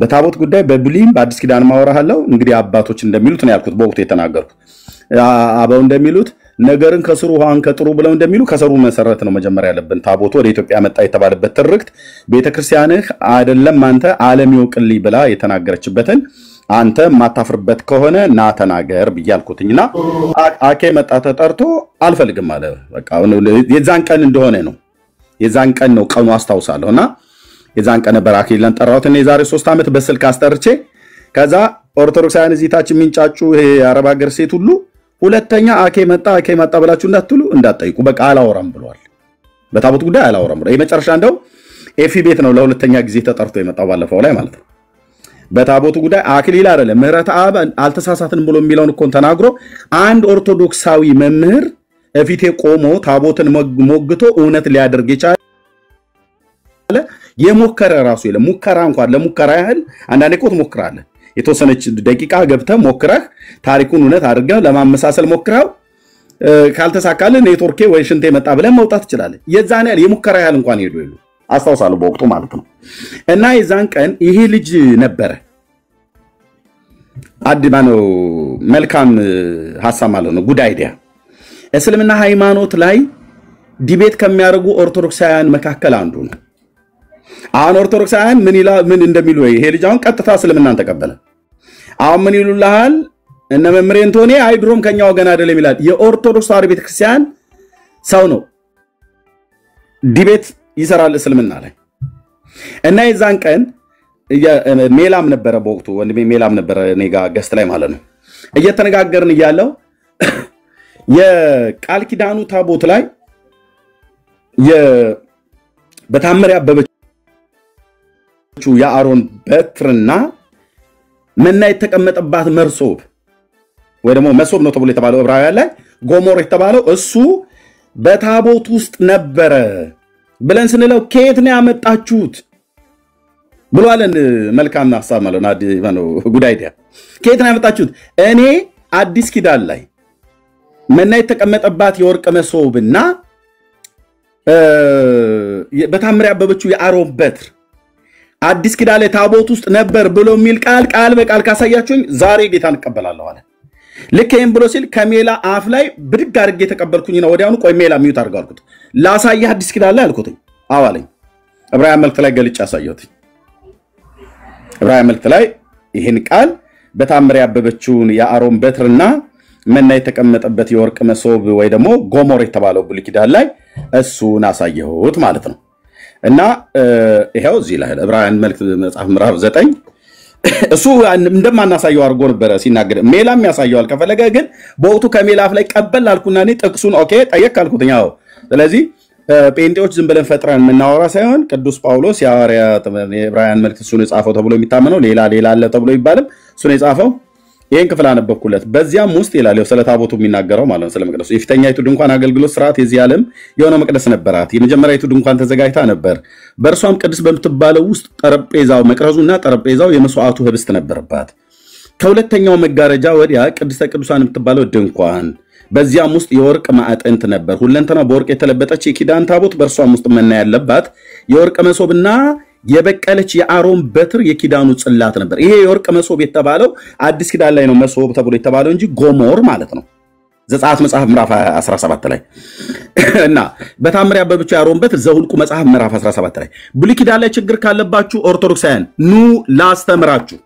በታቦት ጉዳይ በብሉይም በአዲስ ኪዳን ማውራሃለው እንግዲህ አባቶች እንደሚሉት ነው ያልኩት በወቅቱ የተናገርኩት አባው እንደሚሉት ነገርን ከስሩ ውሃን ከጥሩ ብለው እንደሚሉ ከሰሩ መሰረት ነው መጀመሪያ ያለብን ታቦቱ ወደ ኢትዮጵያ መጣ የተባለበት ትርክት ቤተክርስቲያንህ አይደለም አንተ ዓለም ይወቅልኝ ብላ የተናገረችበትን አንተ ማታፍርበት ከሆነ ና ተናገር ብያልኩትኝና አኬ መጣ ተጠርቶ አልፈልግም አለ በቃ የዛን ቀን እንደሆነ ነው የዛን ቀን ነው ቀኑ አስተዋውሳለሁና የዛን ቀን በራኪለን ጠራውት እኔ ዛሬ 3 ዓመት በስልክ አስጠርቼ ከዛ ኦርቶዶክሳውያን እዚህ ታች የሚንጫጩ ይሄ አረብ ሀገር ሴት ሁሉ ሁለተኛ አኬ መጣ ብላችሁ እንዳትጠይቁ በቃ አላወራም ብለዋል በታቦት ጉዳይ አላወራም ብለው የመጨረሻ እንደው ኤፊ ቤት ነው ለሁለተኛ ጊዜ ተጠርቶ የመጣው ባለፈው ላይ ማለት ነው በታቦቱ ጉዳይ አክሊል አይደለም ምህረት አብ አልተሳሳትን ብሎ የሚለውን እኮ ተናግሮ አንድ ኦርቶዶክሳዊ መምህር እፊቴ ቆሞ ታቦትን ሞግቶ እውነት ሊያደርግ ይቻላል የሞከረ ራሱ የለም ሙከራ እንኳን ለሙከራ ያህል አንዳንዴ እኮ ትሞክራለህ የተወሰነች ደቂቃ ገብተህ ሞክረህ ታሪኩን እውነት አድርገህ ለማመሳሰል ሞክረው ካልተሳካልህ ኔትወርኬ ወይ ሽንቴ መጣ ብለህ መውጣት ትችላለህ የዛን ያህል የሙከራ ያህል እንኳን ሄዱ አስተዋውሳለሁ በወቅቱ ማለት ነው እና የዛን ቀን ይሄ ልጅ ነበረ አድማኖ መልካም ሐሳብ ማለት ነው ጉድ አይዲያ እስልምና ሃይማኖት ላይ ዲቤት ከሚያደርጉ ኦርቶዶክሳውያን መካከል አንዱ ነው አሁን ኦርቶዶክሳውያን ምን እንደሚሉ ይሄ ልጅ አሁን ቀጥታ እስልምናን ተቀበለ አሁን ምን ይሉልሃል እነ መምሬ እንቶኔ አይድሮም ከኛ ወገን አይደለም ይላል የኦርቶዶክስ ተዋሕዶ ቤተክርስቲያን ሰው ነው ዲቤት ይሰራል እስልምና ላይ እና የዛን ቀን ሜላም ነበረ በወቅቱ ወንድሜ ሜላም ነበረ ኔጋ ገስት ላይ ማለት ነው እየተነጋገርን እያለው የቃል ኪዳኑ ታቦት ላይ በታምር ያበበችው የአሮን በትርና መና የተቀመጠባት መርሶብ ወይ ደግሞ መሶብ ነው ተብሎ የተባለው ዕብራውያን ላይ ጎሞር የተባለው እሱ በታቦት ውስጥ ነበረ ብለን ስንለው ከየት ነው ያመጣችሁት ብሏለን። መልካም ሐሳብ ማለት ነው ጉዳይ ዲያ ከየት ነው ያመጣችሁት? እኔ አዲስ ኪዳን ላይ መና የተቀመጠባት የወርቅ መሶብና በታምር ያበበችው የአሮን በትር አዲስ ኪዳን ላይ ታቦት ውስጥ ነበር ብሎ የሚል ቃል በቃል ካሳያችሁኝ ዛሬ ጌታን እቀበላለሁ አለ። ልክ ይሄን ብሎ ሲል ከሜላ አፍ ላይ ብድግ አድርጌ ተቀበልኩኝ ነው። ወዲያውኑ ቆይ ሜላ ሚዩት አድርገው አልኩት። ላሳየህ አዲስ ኪዳን ላይ አልኩት። አዋለኝ ዕብራውያን መልእክት ላይ ገልጬ አሳየሁት። ዕብራውያን መልእክት ላይ ይሄን ቃል በታምር ያበበችውን የአሮን በትርና መና የተቀመጠበት የወርቅ መሶብ ወይ ደግሞ ጎሞር የተባለው ብሉይ ኪዳን ላይ እሱን አሳየሁት ማለት ነው። እና ይሄው እዚህ ላይ ዕብራውያን መልእክት መጽሐፍ ምዕራፍ 9 እሱ እንደማናሳየው አድርጎ ነበር ሲናገር። ሜላም ያሳየዋል ከፈለገ ግን በወቅቱ ከሜላፍ ላይ ቀበል አልኩና እኔ ጥቅሱን ኦኬ ጠየቅ አልኩትኝ። አዎ ስለዚህ ጴንጤዎች ዝም ብለን ፈጥረን የምናወራ ሳይሆን ቅዱስ ጳውሎስ የሐዋርያት የዕብራውያን መልእክት እሱን የጻፈው ተብሎ የሚታመነው ሌላ አለ ተብሎ ይባልም እሱን የጻፈው ይሄን ክፍል አነበብኩለት። በዚያም ውስጥ ይላል ስለ ታቦቱ የሚናገረው ማለት ነው ስለ መቅደሱ። የፊተኛይቱ ድንኳን አገልግሎት ስርዓት የዚህ ዓለም የሆነ መቅደስ ነበራት። የመጀመሪያይቱ ድንኳን ተዘጋጅታ ነበር። በእርሷም ቅድስ በምትባለው ውስጥ ጠረጴዛው መቅረዙና ጠረጴዛው የመስዋዕቱ ህብስት ነበረባት። ከሁለተኛው መጋረጃ ወዲያ ቅድስተ ቅዱሳን የምትባለው ድንኳን፣ በዚያም ውስጥ የወርቅ ማዕጠንት ነበር። ሁለንተና በወርቅ የተለበጠች የኪዳን ታቦት፣ በእርሷም ውስጥ መና ያለባት የወርቅ መሶብና የበቀለች የአሮን በትር የኪዳኑ ጽላት ነበር። ይሄ የወርቅ መሶብ የተባለው አዲስ ኪዳን ላይ ነው መሶብ ተብሎ የተባለው እንጂ ጎሞር ማለት ነው ዘጸአት መጽሐፍ ምዕራፍ 17 ላይ እና በታምር ያበበችው የአሮን በትር ዘኍልቍ መጽሐፍ ምዕራፍ 17 ላይ። ብሉይ ኪዳን ላይ ችግር ካለባችሁ ኦርቶዶክሳውያን ኑ ላስተምራችሁ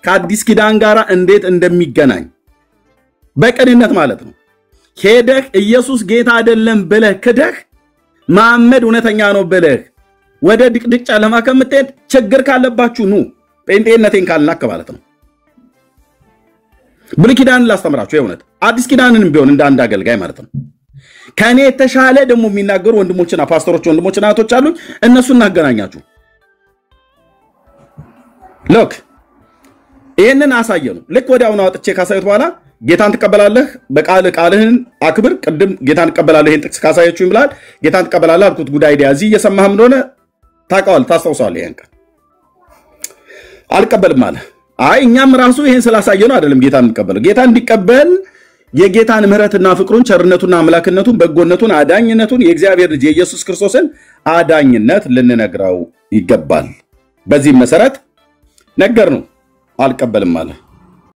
ከአዲስ ኪዳን ጋር እንዴት እንደሚገናኝ በቅንነት ማለት ነው። ሄደህ ኢየሱስ ጌታ አይደለም ብለህ ክደህ መሐመድ እውነተኛ ነው ብለህ ወደ ድቅድቅ ጨለማ ከምትሄድ ችግር ካለባችሁ ኑ ጴንጤነቴን ካልናክ ማለት ነው። ብሉይ ኪዳንን ላስተምራችሁ የእውነት አዲስ ኪዳንንም ቢሆን እንደ አንድ አገልጋይ ማለት ነው። ከኔ የተሻለ ደግሞ የሚናገሩ ወንድሞችና ፓስተሮች ወንድሞችና እህቶች አሉኝ። እነሱን እናገናኛችሁ። ሎክ ይሄንን አሳየኑ። ልክ ወዲያውኑ አውጥቼ ካሳየሁት በኋላ ጌታን ትቀበላለህ፣ ቃልህን አክብር። ቅድም ጌታን ትቀበላለህ ይሄን ጥቅስ ካሳየችው ይብላል ጌታን ትቀበላለህ አልኩት። ጉዳይ ዲያ እዚህ እየሰማህም እንደሆነ ታውቀዋል፣ ታስታውሳለህ። ይሄን ቀን አልቀበልም አለ። አይ እኛም ራሱ ይሄን ስላሳየነው አይደለም ጌታን እንቀበለው። ጌታን እንዲቀበል የጌታን ምሕረትና ፍቅሩን ቸርነቱና አምላክነቱን በጎነቱን አዳኝነቱን የእግዚአብሔር ልጅ የኢየሱስ ክርስቶስን አዳኝነት ልንነግረው ይገባል። በዚህ መሰረት ነገር ነው አልቀበልም አለ።